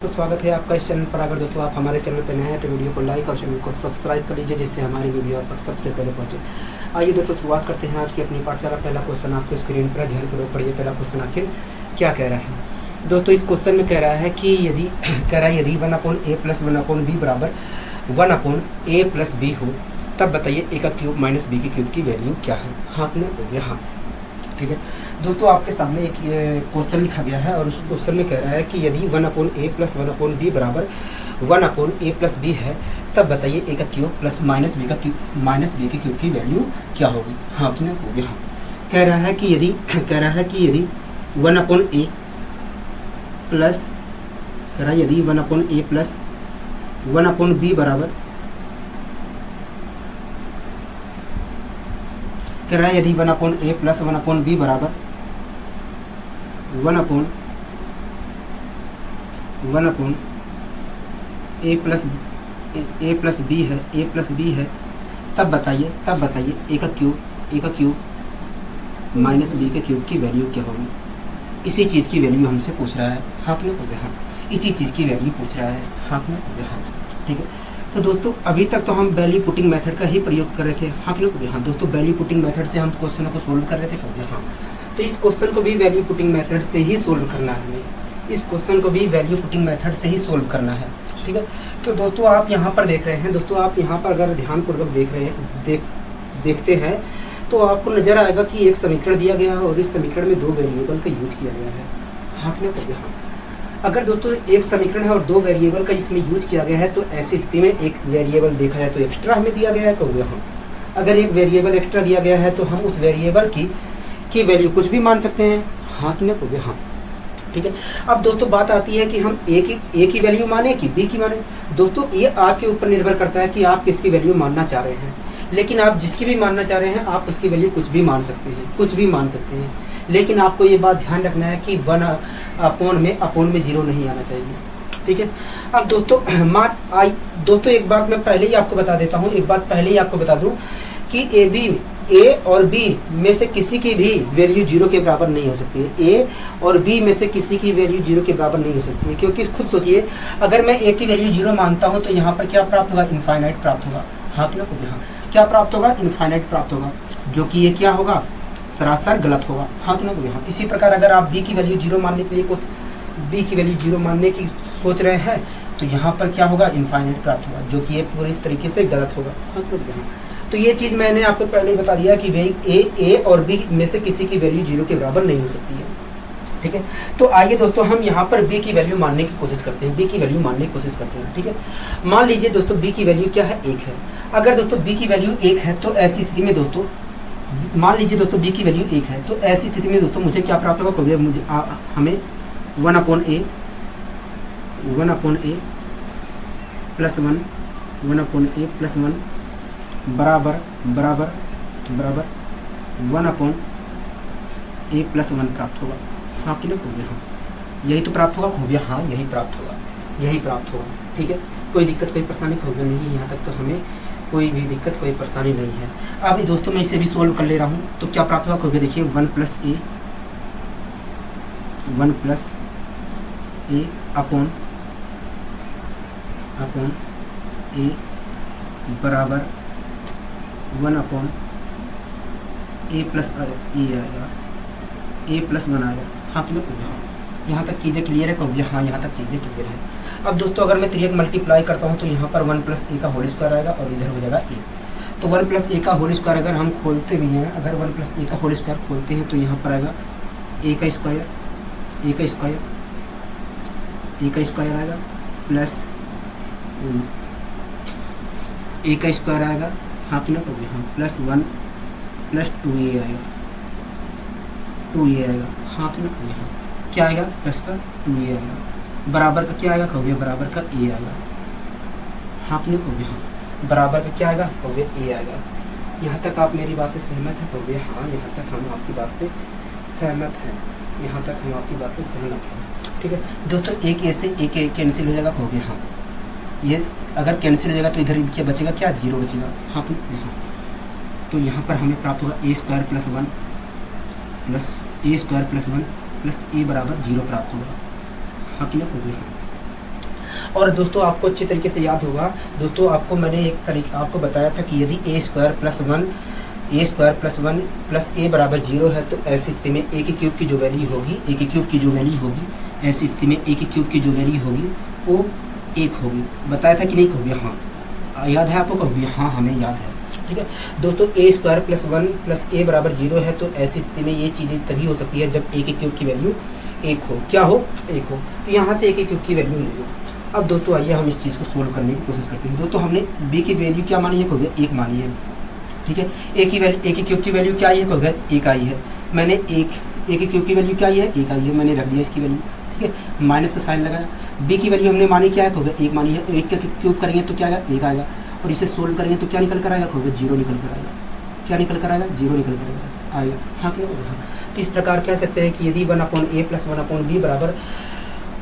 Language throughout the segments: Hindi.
तो स्वागत है आपका इस चैनल पर। अगर दोस्तों आप हमारे चैनल पर नए हैं तो वीडियो को लाइक और चैनल को सब्सक्राइब कर लीजिए, जिससे हमारी वीडियो आप तक सबसे पहले पहुंचे। आइए दोस्तों शुरुआत करते हैं आज की अपनी पाठशाला। पहला क्वेश्चन आपको स्क्रीन पर ध्यानपूर्वक पढ़िए। पहला क्वेश्चन आखिर क्या कह रहा है दोस्तों? इस क्वेश्चन में कह रहा है कि यदि 1/a+1/b बराबर 1/a+b हो, तब बताइए a का क्यूब माइनस b के क्यूब की वैल्यू क्या है। हाँ यहाँ ठीक है दोस्तों, आपके सामने एक क्वेश्चन लिखा गया है और उस क्वेश्चन में कह रहा है कि यदि 1/a+1/b बराबर 1/a+b है, तब बताइए a का क्यूब प्लस माइनस b के क्यूब की वैल्यू क्या होगी। हाँ आपने हो गया। कह रहा है कि यदि 1/a प्लस यदि 1/a+1/b बराबर कह रहा है यदि 1/a+1/b बराबर 1/a+b है, तब बताइए a का क्यूब माइनस b के क्यूब की वैल्यू क्या होगी। इसी चीज़ की वैल्यू हमसे पूछ रहा है। हाँ कि नहीं? हाँ, इसी चीज़ की वैल्यू पूछ रहा है। हाँ कि नहीं? हाँ ठीक है। तो दोस्तों अभी तक तो हम वैल्यू पुटिंग मेथड का ही प्रयोग कर रहे थे। हाँ कि नहीं? हाँ दोस्तों, वैल्यू पुटिंग मेथड से हम क्वेश्चनों को सोल्व कर रहे थे। हाँ, तो इस क्वेश्चन को भी वैल्यू पुटिंग मेथड से ही सोल्व करना है हमें। इस क्वेश्चन को भी वैल्यू पुटिंग मेथड से ही सोल्व करना है। ठीक है, तो दोस्तों आप यहाँ पर देख रहे हैं। दोस्तों आप यहाँ पर अगर ध्यानपूर्वक देखते हैं तो आपको नजर आएगा कि एक समीकरण दिया गया है और इस समीकरण में दो वेरिएबल का यूज किया गया है। हाँ कि नहीं? हाँ, अगर दोस्तों एक समीकरण है और दो वेरिएबल का इसमें यूज किया गया है, तो ऐसी स्थिति में एक वेरिएबल देखा जाए तो एक्स्ट्रा हमें दिया गया है। कहोगे हाँ, अगर एक वेरिएबल एक्स्ट्रा दिया गया है तो हम उस वेरिएबल की वैल्यू कुछ भी मान सकते हैं। हाँ कि नहीं? हाँ ठीक है। अब दोस्तों बात आती है कि हम ए की वैल्यू माने कि बी की माने। दोस्तों ये आपके ऊपर निर्भर करता है कि आप किसकी वैल्यू मानना चाह रहे हैं। लेकिन आप जिसकी भी मानना चाह रहे हैं, आप उसकी वैल्यू कुछ भी मान सकते हैं। लेकिन आपको ये बात ध्यान रखना है कि 1/अपॉन में 0 नहीं आना चाहिए। ठीक है। अब दोस्तों दोस्तों एक बात मैं पहले ही आपको बता देता हूँ, कि ए और बी में से किसी की भी वैल्यू 0 के बराबर नहीं हो सकती है। ए और बी में से किसी की वैल्यू 0 के बराबर नहीं हो सकती है, क्योंकि खुद सोचिए, अगर मैं ए की वैल्यू 0 मानता हूँ तो यहाँ पर क्या प्राप्त होगा? इनफाइनाइट प्राप्त होगा। हाँ कि नहीं? हाँ, क्या प्राप्त होगा? इनफाइनाइट प्राप्त होगा, जो कि ये क्या होगा? सरासर गलत होगा। हाँ कि नहीं? हाँ, इसी प्रकार अगर आप बी की वैल्यू 0 मानने की सोच रहे हैं तो यहाँ पर क्या होगा? इनफाइनाइट प्राप्त होगा, जो कि ये पूरी तरीके से गलत होगा। हाँ कि नहीं? तो ये चीज़ मैंने आपको पहले ही बता दिया कि ए और बी में से किसी की वैल्यू 0 के बराबर नहीं हो सकती है। ठीक है, तो आइए दोस्तों हम यहाँ पर बी की वैल्यू मानने की कोशिश करते हैं। ठीक है, मान लीजिए दोस्तों बी की वैल्यू क्या है? 1 है। अगर दोस्तों बी की वैल्यू 1 है तो ऐसी स्थिति में दोस्तों मान लीजिए दोस्तों बी की वैल्यू 1 है, तो ऐसी स्थिति में दोस्तों मुझे क्या प्राप्त होगा? हमें 1/a +1 बराबर 1/a+1 प्राप्त होगा। हाँ कि नहीं? हाँ, यही तो प्राप्त होगा। खोबिया हाँ, यही प्राप्त होगा। ठीक है, कोई दिक्कत कोई परेशानी खोबिया नहीं, यहाँ तक तो हमें कोई भी दिक्कत कोई परेशानी नहीं है। अभी दोस्तों मैं इसे भी सोल्व कर ले रहा हूँ, तो क्या प्राप्त होगा? खोबिया देखिए 1 + a अपॉन a बराबर 1/a+e आएगा, a+1 आएगा। हाँ कि नहीं? हाँ, यहाँ तक चीज़ें क्लियर है? कहोगे हाँ, यहाँ तक चीज़ें क्लियर है। अब दोस्तों अगर मैं 3 मल्टीप्लाई करता हूँ तो यहाँ पर 1 + a का होल स्क्वायर आएगा और इधर हो जाएगा a। तो 1 + a का होल स्क्वायर अगर हम खोलते भी हैं, अगर 1 + a का होल स्क्वायर खोलते हैं तो यहाँ पर आएगा a का स्क्वायर आएगा प्लस a का स्क्वायर आएगा। हाँ कि नहीं? हाँ, +1 + 2a आएगा। हाँ कि नहीं? हाँ, क्या आएगा? प्लस का 2a आएगा। बराबर का क्या आएगा? कहोगे बराबर का a आएगा। हाँ कि नहीं? कहोगे हाँ, बराबर का क्या आएगा? कहोगे a आएगा। यहाँ तक आप मेरी बात से सहमत हैं? कहोगे हाँ, यहाँ तक हम आपकी बात से सहमत हैं। ठीक है दोस्तों, एक a से एक कैंसिल हो जाएगा। कहोगे हाँ, ये अगर कैंसिल हो जाएगा तो इधर क्या बचेगा? क्या? 0 बचेगा। हाँ कि नहीं? हाँ, तो यहाँ पर हमें प्राप्त होगा a² + 1 प्लस ए बराबर 0 प्राप्त होगा। हाँ कि नहीं? और दोस्तों आपको अच्छे तरीके से याद होगा दोस्तों, आपको मैंने एक तरीका आपको बताया था कि यदि ए स्क्वायर प्लस वन प्लस ए बराबर 0 है तो ऐसी स्थिति में ए के क्यूब की जो वैल्यू होगी, ऐसी स्थिति में ए के क्यूब की जो वैल्यू होगी वो 1 होगी। बताया था कि नहीं होगी? हाँ, याद है आपको? होगी? हाँ, हमें याद है। ठीक है दोस्तों, ए स्क्वायर प्लस 1 प्लस ए बराबर 0 है तो ऐसी स्थिति में ये चीज़ें तभी हो सकती है जब ए के क्यूब की वैल्यू 1 हो। क्या हो? 1 हो। तो यहाँ से ए के क्यूब की वैल्यू नहीं हो। अब दोस्तों आइए हम इस चीज़ को सोल्व करने की कोशिश करते हैं। दोस्तों हमने बी की वैल्यू क्या मानी है? हो गया 1 मानी है। ठीक है, ए के क्यूब की वैल्यू क्या आई है? हो गया 1 आई है। मैंने ए के क्यूब की वैल्यू क्या आई है? 1 आई है। मैंने रख दिया इसकी वैल्यू। ठीक है, माइनस का साइन लगाया। बी की वैल्यू हमने मानी क्या है? हो गया 1 मानी है। 1 का क्यूब करेंगे तो क्या आएगा? 1 आएगा। और इसे सोल्व करेंगे तो क्या निकल कर आएगा? होगा 0 निकल कर आएगा। क्या निकल कर आएगा? 0 निकल कर आएगा। हाँ कि नहीं? तो इस प्रकार कह सकते हैं कि यदि 1/a प्लस 1/b बराबर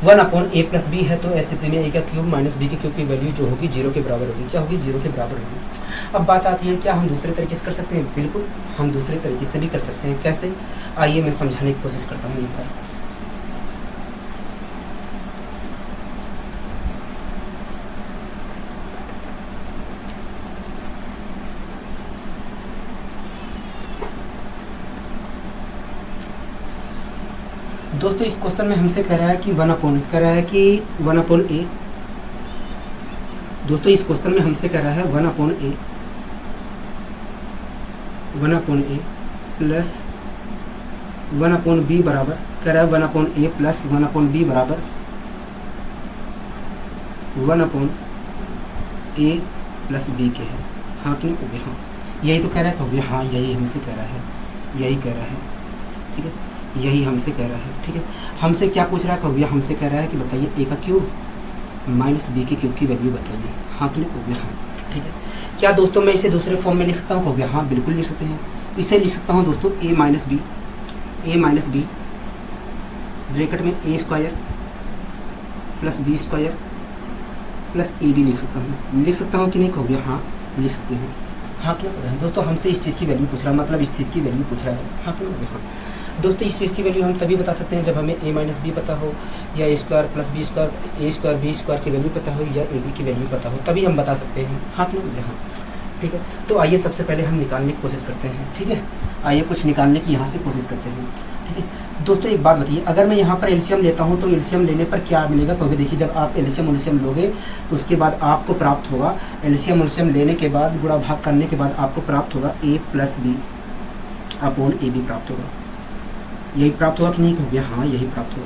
1/a प्लस b है तो ऐसी स्थिति में a का क्यूब माइनस b के क्यूब की वैल्यू जो होगी 0 के बराबर होगी। क्या होगी? 0 के बराबर होगी। अब बात आती है क्या हम दूसरे तरीके से कर सकते हैं? बिल्कुल, हम दूसरे तरीके से भी कर सकते हैं। कैसे? आइए मैं समझाने की कोशिश करता हूँ। एक बार दोस्तों इस क्वेश्चन में हमसे कह रहा है कि 1/a। दोस्तों इस क्वेश्चन में हमसे कह रहा है 1/a प्लस 1/b बराबर, कह रहा है 1/a प्लस 1/b बराबर 1/a प्लस b के है। हाँ कि नहीं? हो गया। हाँ, यही तो कह रहा है। हो गया। हाँ, यही हमसे कह रहा है। यही कह रहा है। ठीक है, यही हमसे कह रहा है। ठीक है, हमसे क्या पूछ रहा है? हो गया। हमसे कह रहा है कि बताइए ए का क्यूब माइनस बी के क्यूब की वैल्यू बताइए। हाँ कि नहीं? हो गया। हाँ, ठीक है। क्या दोस्तों मैं इसे दूसरे फॉर्म में लिख सकता हूँ? हो गया। हाँ, बिल्कुल लिख सकते हैं। इसे लिख सकता हूँ दोस्तों ए माइनस बी ब्रैकेट में A square plus B square plus A B लिख सकता हूँ कि नहीं? हो गया। हाँ, लिख सकते हैं। हाँ कि नहीं? दोस्तों हमसे इस चीज़ की वैल्यू पूछ रहा है, मतलब इस चीज़ की वैल्यू पूछ रहा है। हाँ कि नहीं? हाँ दोस्तों, इस चीज़ की वैल्यू हम तभी बता सकते हैं जब हमें a माइनस बी पता हो, या ए square plus B square, A square B square की वैल्यू पता हो, या ए बी की वैल्यू पता हो, तभी हम बता सकते हैं। हाँ कि नहीं? हाँ, ठीक है। तो आइए सबसे पहले हम निकालने की कोशिश करते हैं। ठीक है, आइए कुछ निकालने की यहाँ से कोशिश करते हैं। ठीक है दोस्तों, एक बात बताइए, अगर मैं यहाँ पर एलसीएम लेता हूँ तो एलसीएम लेने पर क्या मिलेगा? क्योंकि देखिए जब आप एलसीएम लोगे तो उसके बाद आपको प्राप्त होगा, एलसीएम लेने के बाद गुणा भाग करने के बाद आपको प्राप्त होगा a plus B upon a b प्राप्त होगा। यही प्राप्त होगा कि नहीं? हो गया। हाँ, यही प्राप्त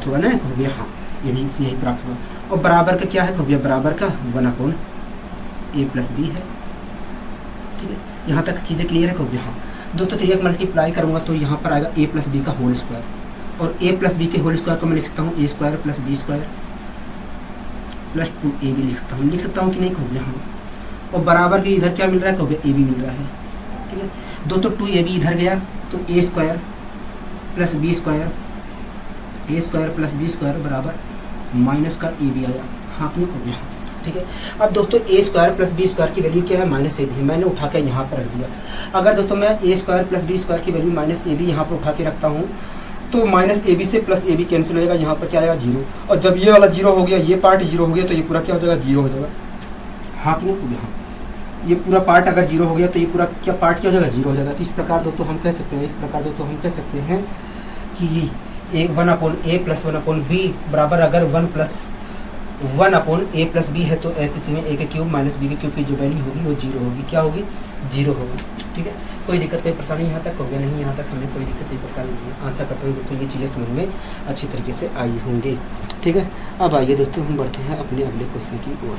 होगा ना? हो गया। हाँ, यही प्राप्त होगा। और बराबर का क्या है? हो गया बराबर का 1/a प्लस बी है। ठीक है, यहाँ तक चीज़ें क्लियर है? हो गया। हाँ दोस्तों, तो एक मल्टीप्लाई करूँगा तो यहाँ पर आएगा a प्लस बी का होल स्क्वायर, और a प्लस बी के होल स्क्वायर को मैं लिख सकता हूँ a square plus B square plus 2ab लिख सकता हूँ कि नहीं? हो गया। हाँ, और बराबर के इधर क्या मिल रहा है? हो गया a b मिल रहा है। ठीक है दोस्तों, 2ab इधर गया तो a square plus B square plus B square बराबर माइनस का ए बी आया। हाँ कि नहीं? हो गया। ठीक है, अब दोस्तों a square plus B square की वैल्यू क्या है? माइनस ए बी। मैंने उठा के यहाँ पर रख दिया। अगर दोस्तों मैं a square plus B square की वैल्यू माइनस ए बी यहाँ पर उठा के रखता हूँ तो माइनस ए बी से प्लस ए बी कैंसिल हो जाएगा। यहाँ पर क्या आएगा? 0। और जब ये वाला 0 हो गया, ये पार्ट 0 हो गया तो ये पूरा क्या हो जाएगा? 0 हो जाएगा। हाँ कि नहीं? हो गया। हाँ, ये पूरा पार्ट अगर 0 हो गया तो ये पूरा क्या पार्ट क्या हो जाएगा? 0 हो जाएगा। तो इस प्रकार दोस्तों हम कह सकते हैं कि 1/a प्लस 1/b बराबर अगर 1/a प्लस b है तो ऐसी स्थिति में a के क्यूब माइनस b के क्यूब की जो वैल्यू होगी वो 0 होगी। क्या होगी? 0 होगी। ठीक है, कोई दिक्कत कोई परेशानी यहाँ तक? हो गया। नहीं, यहाँ तक हमें कोई दिक्कत कोई परेशानी नहीं है। आशा करता हूँ दोस्तों ये चीज़ें समझ में अच्छी तरीके से आई होंगी। ठीक है, अब आइए दोस्तों हम बढ़ते हैं अपने अगले क्वेश्चन की ओर।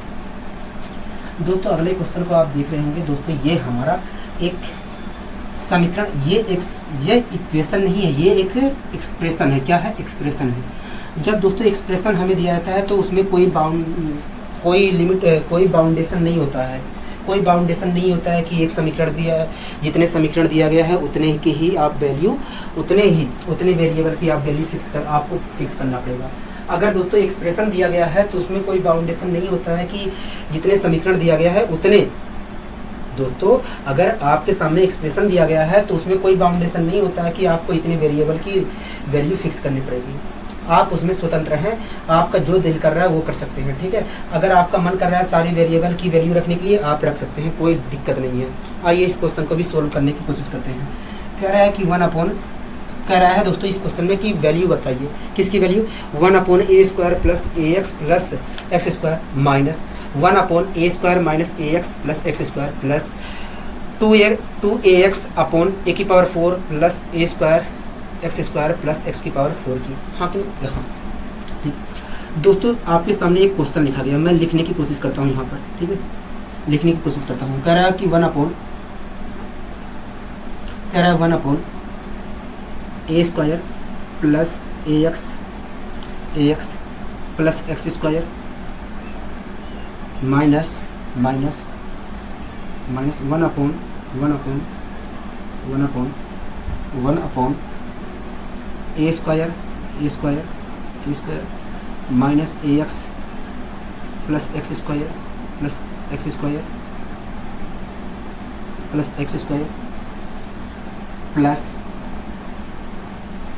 दोस्तों अगले क्वेश्चन को आप देख रहे होंगे। दोस्तों ये हमारा एक समीकरण, ये इक्वेशन नहीं है, ये एक एक्सप्रेशन है। क्या है? एक्सप्रेशन है। जब दोस्तों एक्सप्रेशन हमें दिया जाता है तो उसमें कोई बाउंडेशन नहीं होता है। कोई बाउंडेशन नहीं होता है कि एक समीकरण दिया है, जितने समीकरण दिया गया है उतने की ही आप वैल्यू, उतने वेरिएबल की आप वैल्यू आपको फिक्स करना पड़ेगा। अगर दोस्तों एक्सप्रेशन दिया गया है तो उसमें कोई बाउंडेशन नहीं होता है कि जितने समीकरण दिया गया है उतने। दोस्तों अगर आपके सामने एक्सप्रेशन दिया गया है तो उसमें कोई बाउंडेशन नहीं होता है कि आपको इतने वेरिएबल की वैल्यू फिक्स करनी पड़ेगी। आप उसमें स्वतंत्र हैं, आपका जो दिल कर रहा है वो कर सकते हैं, ठीक है। अगर आपका मन कर रहा है सारी वेरिएबल की वैल्यू रखने के लिए, आप रख सकते हैं, कोई दिक्कत नहीं है। आइए इस क्वेश्चन को भी सोल्व करने की कोशिश करते हैं। कह रहा है कि 1 अपॉन, कह रहा है दोस्तों इस क्वेश्चन में कि वैल्यू बताइए, किसकी value, 1 upon A square plus A X plus X square minus 1 upon A square minus A X plus X square plus 2ax upon A की power 4 plus A square X square plus X की पावर 4 की। हाँ कि हाँ, ठीक दोस्तों, आपके सामने एक क्वेश्चन लिखा गया, मैं लिखने की कोशिश करता हूँ यहाँ पर, ठीक है, लिखने की कोशिश करता हूँ। कह रहा है कि 1 upon A square plus A X plus X square minus 1 upon A square minus A X plus X square plus X square plus X square plus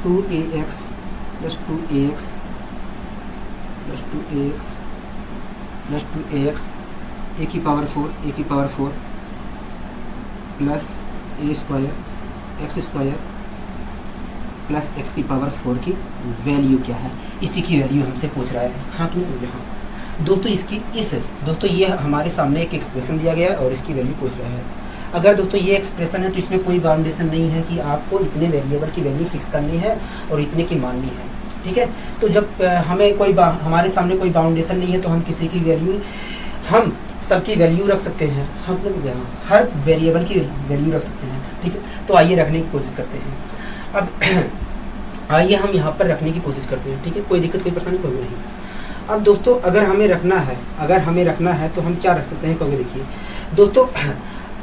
2ax plus 2ax A की power 4 plus A square X square plus X की पावर 4 की वैल्यू क्या है, इसी की वैल्यू हमसे पूछ रहा है। हाँ क्यों, हाँ दोस्तों, दोस्तों ये हमारे सामने एक एक्सप्रेशन दिया गया है और इसकी वैल्यू पूछ रहा है। अगर दोस्तों ये एक्सप्रेशन है तो इसमें कोई बाउंडेशन नहीं है कि आपको इतने वेरिएबल की वैल्यू फिक्स करनी है और इतने की माननी है, ठीक है। तो जब हमें हमारे सामने कोई बाउंडेशन नहीं है तो हम किसी की वैल्यू, हम सबकी वैल्यू रख सकते हैं, हम लोग यहाँ हर वेरिएबल की वैल्यू रख सकते हैं, ठीक है। तो आइए रखने की कोशिश करते हैं। अब आइए हम यहाँ पर रखने की कोशिश करते हैं, ठीक है, कोई दिक्कत कोई परेशानी कोई नहीं। अब दोस्तों अगर हमें रखना है तो हम क्या रख सकते हैं, कभी देखिए दोस्तों,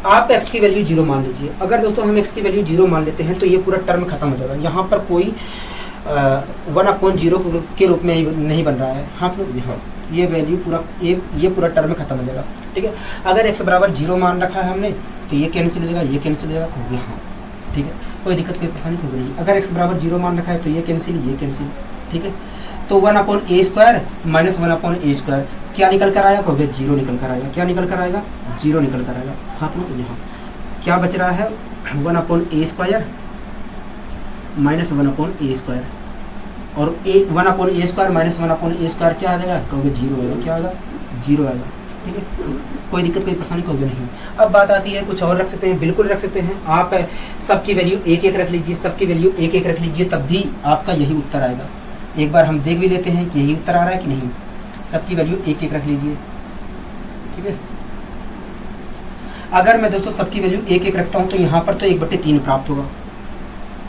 आप x की वैल्यू 0 मान लीजिए। अगर दोस्तों हम x की वैल्यू 0 मान लेते हैं तो ये पूरा टर्म खत्म हो जाएगा, यहाँ पर कोई 1/0 के रूप में नहीं बन रहा है। हाँ क्यों, हाँ ये वैल्यू पूरा ये पूरा टर्म खत्म हो जाएगा, ठीक है। अगर x बराबर 0 मान रखा है हमने तो ये कैंसिल हो जाएगा, ये कैंसिल हो जाएगा, हो गया, हाँ ठीक है, कोई दिक्कत कोई परेशानी कोई नहीं। अगर x बराबर 0 मान रखा है तो ये कैंसिल, ठीक है। तो 1 upon A square minus 1 upon A square क्या निकल कर आएगा, कहोगे 0 निकल कर आएगा। क्या निकल कर आएगा, 0 निकल कर आएगा। हाँ तो यहाँ क्या बच रहा है, 1 upon A square minus 1 upon A square, और 1 upon A square minus 1 upon A square क्या आ जाएगा, कहोगे 0 आएगा। क्या आएगा, 0 आएगा, ठीक है, कोई दिक्कत कोई परेशानी कहोगे नहीं। अब बात आती है कुछ और रख सकते हैं, बिल्कुल रख सकते हैं। आप सबकी वैल्यू 1-1 रख लीजिए, सबकी वैल्यू 1-1 रख लीजिए, तब भी आपका यही उत्तर आएगा। एक बार हम देख भी लेते हैं कि यही उत्तर आ रहा है कि नहीं। सबकी वैल्यू 1-1 रख लीजिए, ठीक है। अगर मैं दोस्तों सबकी वैल्यू 1-1 रखता हूं तो यहाँ पर तो 1/3 प्राप्त होगा।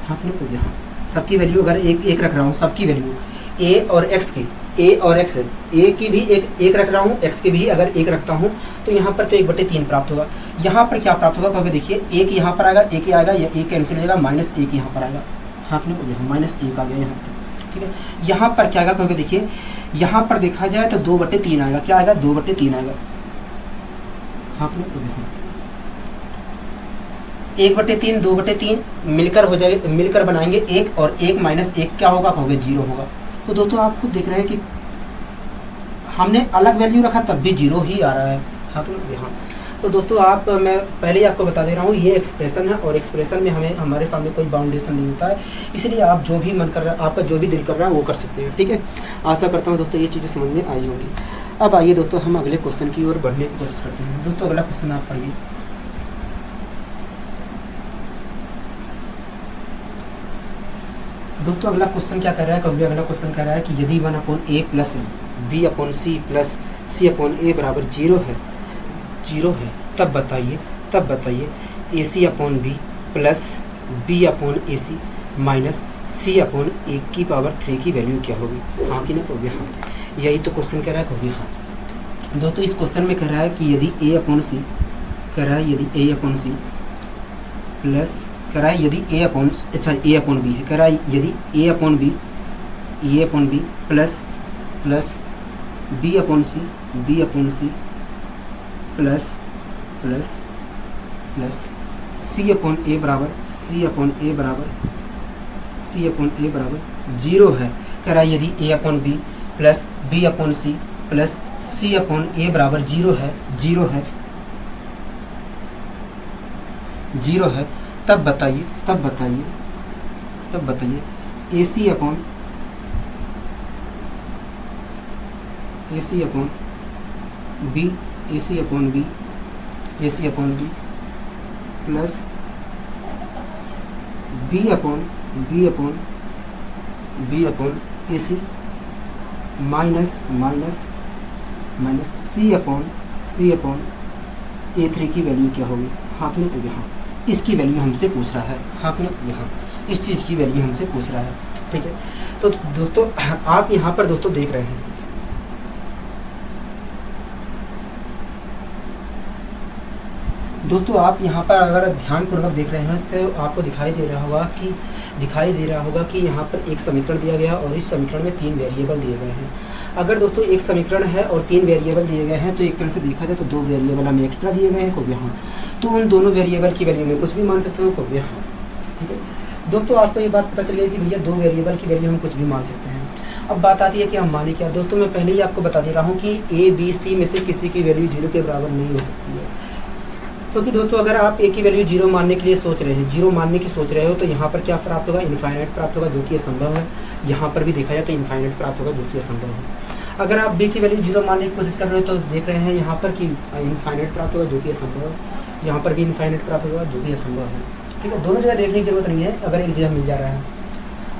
हाँ नहीं, यहाँ सबकी वैल्यू अगर 1-1 रख रहा हूँ, सबकी वैल्यू a और x की, a की भी 1 रख रहा हूँ, x की भी अगर 1 रखता हूँ तो यहाँ पर तो 1/3 प्राप्त होगा। यहाँ पर क्या प्राप्त होगा, कहोगे देखिए 1 यहाँ पर आएगा, 1 आएगा, या 1 कैंसिल हो जाएगा, -1 यहाँ पर आएगा। हाँ नहीं, -1 आ गया यहाँ पर, ठीक है। यहाँ पर क्या आएगा, कहोगे देखिए यहाँ पर देखा जाए तो 2/3 आएगा। क्या आएगा, 2/3 आएगा। हाँ 1/3 2/3 मिलकर हो जाएगा, मिलकर बनाएंगे 1, और 1 माइनस 1 क्या होगा, कहोगे 0 होगा। तो दोस्तों आप खुद देख रहे हैं कि हमने अलग वैल्यू रखा तब भी 0 ही आ रहा है। हाँ हाँ, तो दोस्तों मैं पहले ही आपको बता दे रहा हूँ, ये एक्सप्रेशन है और एक्सप्रेशन में हमारे सामने कोई बाउंडेशन नहीं होता है, इसलिए आप जो भी मन कर रहा है, आपका जो भी दिल कर रहा है वो कर सकते हैं, ठीक है। आशा करता हूँ दोस्तों ये चीज़ें समझ में आई होंगी। अब आइए दोस्तों हम अगले क्वेश्चन की ओर बढ़ने की कोशिश करते हैं। दोस्तों अगला क्वेश्चन आप पढ़िए। दोस्तों अगला क्वेश्चन क्या कर रहा है, कभी अगला क्वेश्चन कह रहा है कि यदि 1 upon A plus B upon C plus C upon A बराबर 0 है, तब बताइए A C upon B plus B upon A C minus C upon A की पावर 3 की वैल्यू क्या होगी। हाँ कि ना, कहोगे हाँ, यही तो क्वेश्चन कह रहा है, कहोगे हाँ। दोस्तों इस क्वेश्चन में कह रहा है कि यदि ए अपॉन सी, कह रहा है यदि ए अपॉन सी प्लस, कह रहा है यदि ए अपॉन, अच्छा ए अपॉन बी है, कह रहा है यदि A upon B plus B upon C plus C upon A बराबर 0 है, कह रहा है यदि a upon B plus B upon C plus C upon A बराबर जीरो है तब बताइए A C upon B plus B upon A C minus C upon A three की वैल्यू क्या होगी। हाँ कि नहीं, यहाँ इसकी वैल्यू हमसे पूछ रहा है। हाँ कि नहीं, यहाँ इस चीज़ की वैल्यू हमसे पूछ रहा है। ठीक है, तो दोस्तों आप यहाँ पर दोस्तों देख रहे हैं दोस्तों आप यहाँ पर अगर ध्यानपूर्वक देख रहे हैं तो आपको दिखाई दे रहा होगा कि यहाँ पर एक समीकरण दिया गया और इस समीकरण में 3 वेरिएबल दिए गए हैं। अगर दोस्तों एक समीकरण है और 3 वेरिएबल दिए गए हैं तो एक तरह से देखा जाए तो 2 वेरिएबल हमें एक्स्ट्रा दिए गए हैं को यहाँ, तो उन दोनों वेरिएबल की वैल्यू में कुछ भी मान सकते हैं को यहाँ। ठीक है दोस्तों, आपको ये बात पता चल गई कि भैया 2 वेरिएबल की वैल्यू हम कुछ भी मान सकते हैं। अब बात आती है कि हम माने क्या। दोस्तों मैं पहले ही आपको बता दे रहा हूँ कि ए बी सी में से किसी की वैल्यू 0 के बराबर नहीं हो सकती है, क्योंकि दोस्तों अगर आप ए की वैल्यू 0 मानने के लिए सोच रहे हैं, 0 मानने की सोच रहे हो तो यहाँ पर क्या प्राप्त होगा, इनफाइनाइट प्राप्त होगा, जो कि असंभव है। यहाँ पर भी देखा जाए तो इनफाइनाइट प्राप्त होगा, जो कि असंभव है। अगर आप बी की वैल्यू 0 मानने की कोशिश कर रहे हो तो देख रहे हैं यहाँ पर कि इनफाइनाइट प्राप्त होगा, जो कि असंभव है। यहाँ पर भी इनफाइनाइट प्राप्त होगा, जो कि असंभव है। ठीक है, दोनों जगह देखने की जरूरत नहीं है, अगर एक जगह मिल जा रहा है।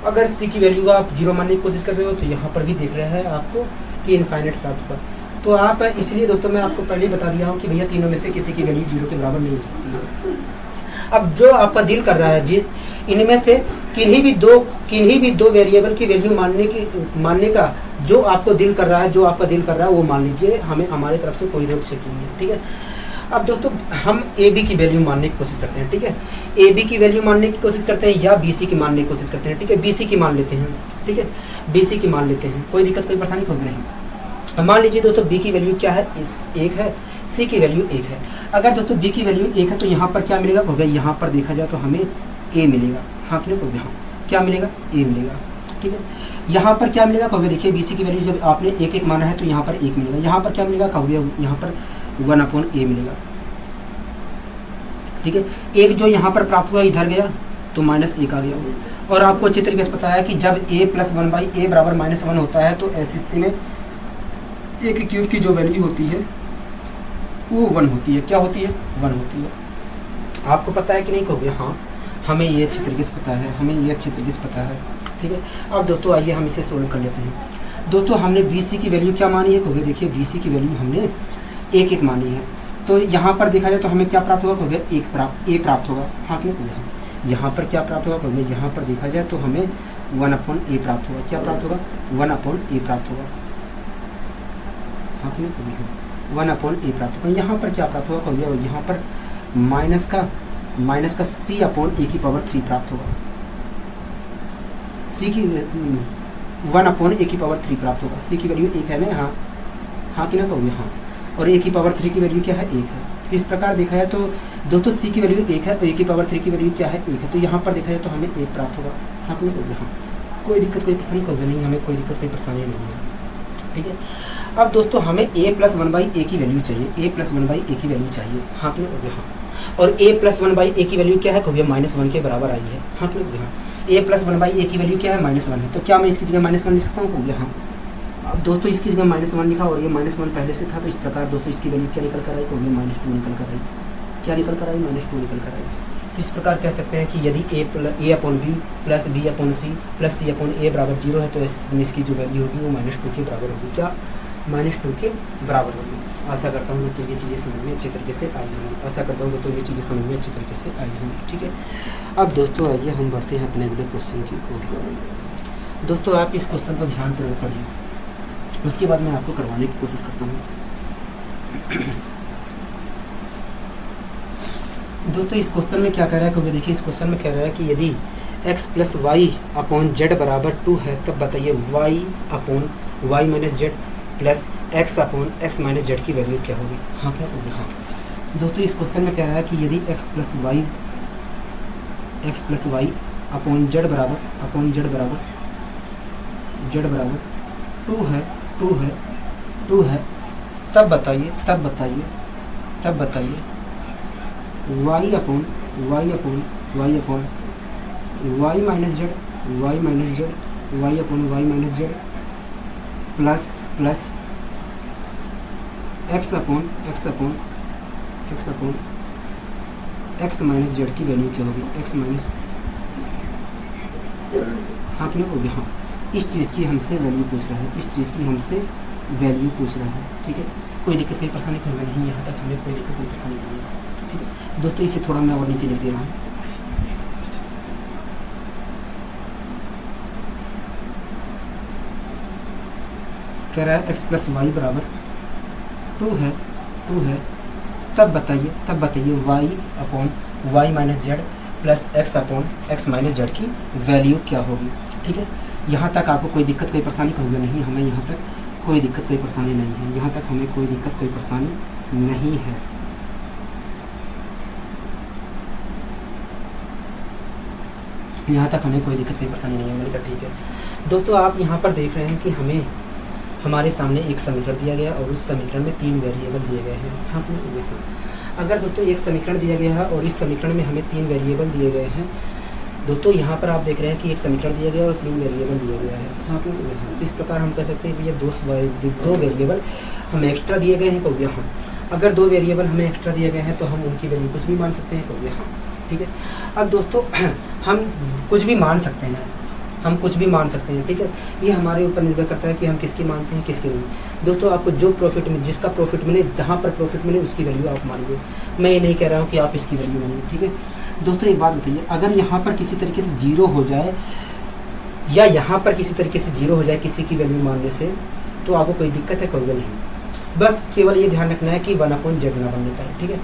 अगर सी की वैल्यू आप 0 मानने की कोशिश कर रहे हो तो यहाँ पर भी देख रहे हैं आपको कि इनफाइनाइट प्राप्त होगा। तो आप इसलिए दोस्तों मैं आपको पहले ही बता दिया हूँ कि भैया तीनों में से किसी की वैल्यू 0 के बराबर नहीं हो सकती है। अब जो आपका दिल कर रहा है जी, इनमें से किन्हीं भी दो वेरिएबल की वैल्यू मानने का जो आपको दिल कर रहा है, वो मान लीजिए, हमें हमारे तरफ से कोई रोक नहीं है। ठीक है, अब दोस्तों हम ए बी की वैल्यू मानने की कोशिश करते हैं। ठीक है, ए बी की वैल्यू मानने की कोशिश करते हैं या बी सी की मानने की कोशिश करते हैं। ठीक है, बी सी की मान लेते हैं। ठीक है, बी सी की मान लेते हैं, कोई दिक्कत कोई परेशानी कोई नहीं। मान लीजिए दोस्तों बी की वैल्यू क्या है, इस 1 है, सी की वैल्यू 1 है। अगर दोस्तों बी की वैल्यू 1 है तो यहाँ पर क्या मिलेगा, होगा यहाँ पर देखा जाए तो हमें ए मिलेगा। हाँ कि नहीं, यहाँ क्या मिलेगा, ए मिलेगा। ठीक है, यहाँ पर क्या मिलेगा, कहोगे देखिए बी सी की वैल्यू जब आपने 1 माना है तो यहाँ पर 1 मिलेगा। यहाँ पर क्या मिलेगा, कहोगे यहाँ पर 1/a मिलेगा। ठीक है, एक जो यहाँ पर प्राप्त हुआ इधर गया तो -1 आ गया। और आपको अच्छी तरीके से पता है कि जब a + 1/a बराबर -1 होता है तो ऐसी स्थिति में ए के क्यूब की जो वैल्यू होती है वो 1 होती है। क्या होती है, 1 होती है। आपको पता है कि नहीं, कहोगे हाँ हमें ये अच्छी तरीके से पता है, ठीक है। अब दोस्तों आइए हम इसे सोल्व कर लेते हैं। दोस्तों हमने बी सी की वैल्यू क्या मानी है, कहोगे देखिए बी सी की वैल्यू हमने 1 मानी है। तो यहाँ पर देखा जाए तो हमें क्या प्राप्त होगा, कहोगे ए प्राप्त होगा। हाँ क्यों, यहाँ पर क्या प्राप्त होगा, कहोगे यहाँ पर देखा जाए तो हमें 1/a प्राप्त होगा। क्या प्राप्त होगा, 1/a प्राप्त होगा। हाँ क्यों, 1/a प्राप्त होगा। यहाँ पर क्या प्राप्त होगा, कहोगे यहाँ पर माइनस का c/a³ प्राप्त होगा। c की 1/a³ प्राप्त होगा। c की वैल्यू 1 है ना, हाँ कि ना, कहोगे हाँ। और a³ की वैल्यू क्या है, 1 है। तो इस प्रकार देखा जाए तो दोस्तों c की वैल्यू 1 है और a³ की वैल्यू क्या है, 1 है। तो यहाँ पर देखा जाए तो हमें 1 प्राप्त होगा। हाँ कि नहीं, हाँ। कोई दिक्कत कोई परेशानी कहोगे नहीं, हमें कोई दिक्कत कोई परेशानी नहीं है। ठीक है, अब दोस्तों हमें a + 1/a की वैल्यू चाहिए, a + 1/a की वैल्यू चाहिए। हाँ कि नहीं, हाँ। और a + 1/a की वैल्यू क्या है, कहोगे -1 के बराबर आई है। हाँ कि नहीं, हाँ। a + 1/a की वैल्यू क्या है, -1 है। तो क्या मैं इसकी जगह -1 लिख सकता हूँ, कहोगे हाँ। अब दोस्तों इसकी जगह -1 लिखा और ये -1 पहले से था, तो इस प्रकार दोस्तों इसकी वैल्यू क्या निकल कर आई, कहोगे -2 निकल कर आई। क्या निकल कर आई, -2 निकल कर आई। तो इस प्रकार कह सकते हैं कि यदि a/b + b/c + c/a बराबर 0 है तो इसकी जो वैल्यू होगी वो -2 के बराबर होगी। क्या, -2 के बराबर होगी। आशा करता हूँ दोस्तों ये चीज़ें समझ में अच्छी तरीके से आई होंगी। ठीक है, अब दोस्तों आइए हम बढ़ते हैं अपने अगले क्वेश्चन की ओर। दोस्तों आप इस क्वेश्चन को ध्यानपूर्वक पढ़िए, उसके बाद मैं आपको करवाने की कोशिश करता हूँ। दोस्तों इस क्वेश्चन में क्या कह रहा है, क्योंकि देखिए इस क्वेश्चन में कह रहा है कि यदि x + y/z बराबर 2 है तब बताइए y/y - z plus x/x - z की वैल्यू क्या होगी। हाँ क्या होगी, हाँ। दोस्तों इस क्वेश्चन में कह रहा है कि यदि x + y/z बराबर जेड बराबर 2 है 2 है 2 है, तब बताइए y upon y minus Z y upon y minus Z plus x upon x minus Z की वैल्यू क्या होगी, x माइनस, हाँ क्यों हो गया, हाँ इस चीज़ की हमसे वैल्यू पूछ रहा है, ठीक है। कोई दिक्कत कोई परेशानी कोई नहीं, यहाँ तक हमें कोई दिक्कत कोई परेशानी नहीं है, ठीक है दोस्तों। इसे थोड़ा मैं और नीचे लिख दे रहा हूँ। कह रहा है x प्लस वाई बराबर 2 है, तब बताइए y upon y minus Z plus x upon x minus Z की वैल्यू क्या होगी, ठीक है। यहाँ तक आपको कोई दिक्कत कोई परेशानी होगी नहीं, हमें यहाँ तक कोई दिक्कत कोई परेशानी नहीं है, यहाँ तक हमें कोई दिक्कत कोई परेशानी नहीं है। यहाँ तक हमें कोई दिक्कत कोई परेशानी नहीं है, मैंने कहा ठीक है। दोस्तों आप यहाँ पर देख रहे हैं कि हमें हमारे सामने एक समीकरण दिया गया और उस समीकरण में 3 वेरिएबल दिए गए हैं। हाँ देखो, अगर दोस्तों एक समीकरण दिया गया है और इस समीकरण में हमें 3 वेरिएबल दिए गए हैं, दोस्तों यहाँ पर आप देख रहे हैं कि एक समीकरण दिया गया और 3 वेरिएबल दिया गया है। हाँ तो इस प्रकार हम कह सकते हैं कि ये 2 वेरिएबल हमें एक्स्ट्रा दिए गए हैं, कहोगे हाँ। अगर 2 वेरिएबल हमें एक्स्ट्रा दिए गए हैं तो हम उनकी वैल्यू कुछ भी मान सकते हैं, कहोगे हाँ, ठीक है। अब दोस्तों हम कुछ भी मान सकते हैं, ठीक है। ये हमारे ऊपर निर्भर करता है कि हम किसकी मानते हैं किसकी नहीं। दोस्तों आपको जो प्रॉफिट में जिसका प्रॉफिट मिले, जहाँ पर प्रॉफिट मिले उसकी वैल्यू आप मानिए। मैं ये नहीं कह रहा हूँ कि आप इसकी वैल्यू मानिए, ठीक है। दोस्तों एक बात बताइए, अगर यहाँ पर किसी तरीके से 0 हो जाए या यहाँ पर किसी तरीके से 0 हो जाए किसी की वैल्यू मानने से, तो आपको कोई दिक्कत है, कोई नहीं। बस केवल ये ध्यान रखना है कि 1/z ना बनने पाए, ठीक है।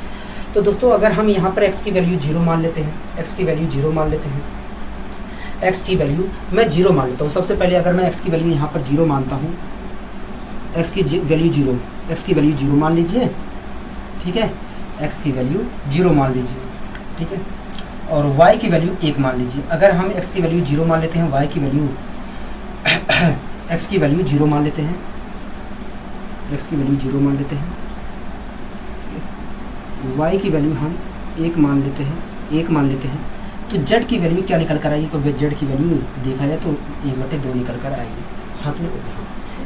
तो दोस्तों अगर हम यहाँ पर x की वैल्यू 0 मान लेते हैं, x की वैल्यू 0 मान लेते मान लेता हूँ। सबसे पहले अगर मैं x की वैल्यू यहाँ पर 0 मानता हूँ, x की वैल्यू 0 मान लीजिए, ठीक है। x की वैल्यू 0 मान लीजिए, ठीक है। और y की वैल्यू 1 मान लीजिए। अगर हम x की वैल्यू 0 मान लेते हैं, y की वैल्यू x की वैल्यू 0 मान लेते हैं, x की वैल्यू 0 मान लेते हैं, y की वैल्यू हम 1 मान लेते हैं, तो z की वैल्यू क्या निकल कर आएगी, क्योंकि z की वैल्यू देखा जाए तो 1/2 निकल कर आएगी। हाँ तो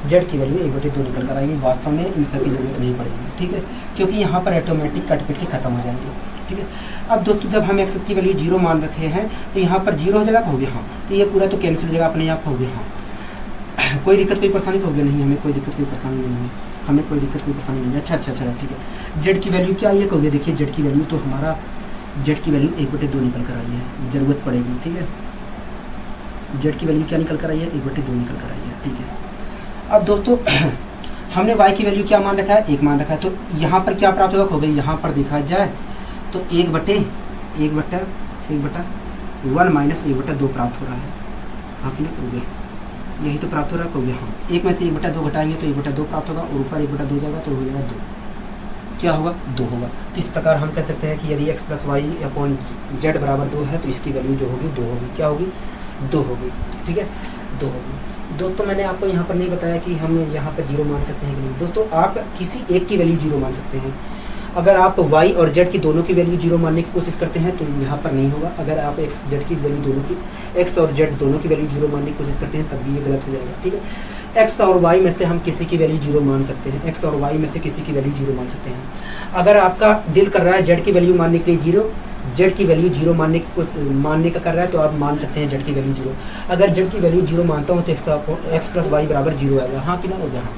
z की वैल्यू 1/2 निकल कर आएगी। वास्तव में इन सब की जरूरत नहीं पड़ेगी, ठीक है, क्योंकि यहाँ पर ऑटोमेटिक कट पिट के खत्म हो जाएंगे, ठीक है। अब दोस्तों जब हम x की वैल्यू 0 मान रखे हैं तो यहाँ पर 0 हो जाएगा, कहोगे हाँ, तो ये पूरा तो कैंसिल हो जाएगा अपने आप, कहोगे हाँ। कोई दिक्कत कोई परेशानी कहोगे नहीं, हमें कोई दिक्कत कोई परेशानी नहीं है, अच्छा ठीक है। z की वैल्यू क्या आई है, कहोगे देखिए z की वैल्यू तो हमारा z की वैल्यू 1/2 निकल कर आई है, ज़रूरत पड़ेगी, ठीक है। z की वैल्यू क्या निकल कर आई है, 1/2 निकल कर आई है, ठीक है। अब दोस्तों हमने y की वैल्यू क्या मान रखा है, 1 मान रखा है, तो यहाँ पर क्या प्राप्त होगा, कहोगे यहाँ पर देखा जाए तो 1/1 माइनस 1/2 प्राप्त हो रहा है। आपने कहोगे यही तो प्राप्त हो रहा है, कहोगे हाँ। 1 में से 1/2 घटाएंगे तो 1/2 प्राप्त होगा, और ऊपर 1/2 जाएगा तो हो जाएगा 2। क्या होगा, 2 होगा। तो इस प्रकार हम कह सकते हैं कि यदि x plus Y upon Z बराबर 2 है तो इसकी वैल्यू जो होगी 2 होगी। क्या होगी, 2 होगी, ठीक है, 2 होगी। दोस्तों मैंने आपको यहाँ पर नहीं बताया कि हम यहाँ पर 0 मान सकते हैं कि नहीं। दोस्तों आप किसी एक की वैल्यू 0 मान सकते हैं। अगर आप y और z की दोनों की वैल्यू 0 मानने की कोशिश करते हैं तो यहाँ पर नहीं होगा। अगर आप x z की वैल्यू दोनों की x और z दोनों की वैल्यू 0 मानने की कोशिश करते हैं तब भी ये गलत हो जाएगा, ठीक है। x और y में से हम किसी की वैल्यू 0 मान सकते हैं, x और y में से किसी की वैल्यू 0 मान सकते हैं। अगर आपका दिल कर रहा है z की वैल्यू मानने के लिए 0, z की वैल्यू 0 मानने का कर रहा है तो आप मान सकते हैं z की वैल्यू 0। अगर z की वैल्यू 0 मानता हूँ तो x प्लस वाई बराबर 0 आएगा, हाँ कि ना, हो गया हाँ।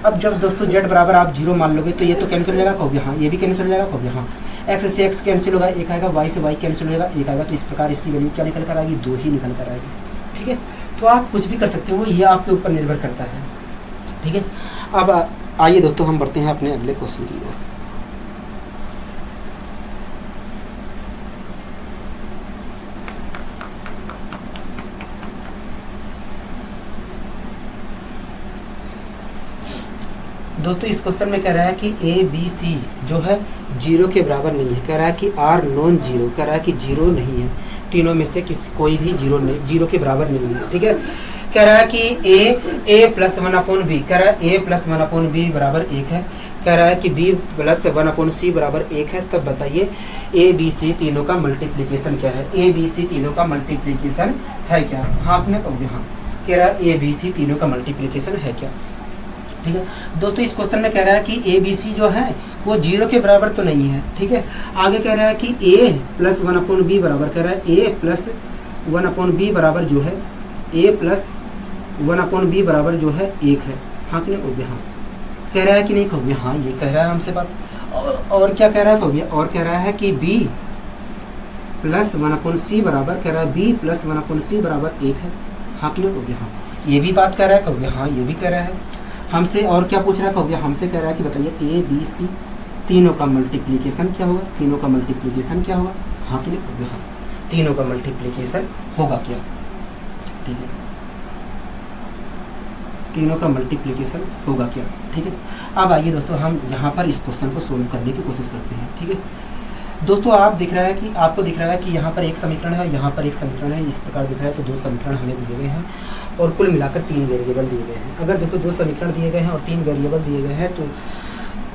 अब जब दोस्तों z बराबर आप 0 मान लोगे तो ये तो कैंसिल हो जाएगा, कहोगे हाँ, ये भी कैंसिल हो जाएगा, कहोगे हाँ। x से x कैंसिल होगा, 1 आएगा, y से y कैंसिल हो जाएगा, 1 आएगा। तो इस प्रकार इसकी वैल्यू क्या निकल कर आएगी, 2 ही निकल कर आएगी, ठीक है। तो आप कुछ भी कर सकते हो, ये आपके ऊपर निर्भर करता है, ठीक है। अब आइए दोस्तों हम बढ़ते हैं अपने अगले क्वेश्चन की ओर। दोस्तों इस क्वेश्चन में कह रहा है कि ए बी सी जो है 0 के बराबर नहीं है। कह रहा है कि आर नॉन जीरो, कह रहा है कि 0 नहीं है, तीनों में से कोई भी 0 के बराबर नहीं है, ठीक है। कह रहा है कि ए प्लस 1/b, कह रहा है a प्लस 1/b बराबर 1 है, कह रहा है कि b प्लस 1/c बराबर 1 है। तब बताइए ए बी सी तीनों का मल्टीप्लीकेशन क्या है, ए बी सी तीनों का मल्टीप्लीकेशन है क्या, हाथ में कहोगे हाँ, कह रहा है ए बी सी तीनों का मल्टीप्लीकेशन है क्या। ठीक है दोस्तों, इस क्वेश्चन में कह रहा है कि ए बी सी जो है वो 0 के बराबर तो नहीं है। ठीक है, आगे कह रहा है कि a प्लस 1/b बराबर, कह रहा है a प्लस 1/b बराबर जो है, a प्लस 1/b बराबर जो है 1 है, हाँ कि नहीं कहोगे हाँ, कह रहा है कि नहीं कहोगे हाँ, ये कह रहा है हमसे बात। और क्या कह रहा है कहोगे, और कह रहा है कि b प्लस 1/c बराबर, कह रहा है b प्लस 1/c बराबर 1 है, हाँ कि नहीं कहोगे हाँ, ये भी बात कह रहा है कहोगे हाँ, ये भी कह रहा है हमसे। और क्या पूछ रहा है कहोगे, हमसे कह रहा है कि बताइए ए बी सी तीनों का मल्टीप्लीकेशन क्या होगा, तीनों का मल्टीप्लीकेशन क्या होगा, हाँ कि नहीं कहोगे हाँ, तीनों का मल्टीप्लीकेशन होगा क्या। ठीक है, तीनों का मल्टीप्लीकेशन होगा क्या। ठीक है, अब आइए दोस्तों हम यहाँ पर इस क्वेश्चन को सोल्व करने की कोशिश करते हैं। ठीक है दोस्तों, आप दिख रहा है कि आपको दिख रहा है कि यहाँ पर एक समीकरण है, यहाँ पर एक समीकरण है, इस प्रकार दिखा है। तो 2 समीकरण हमें दिए गए हैं और कुल मिलाकर 3 वेरिएबल दिए गए हैं। अगर दोस्तों 2 समीकरण दिए गए हैं और 3 वेरिएबल दिए गए हैं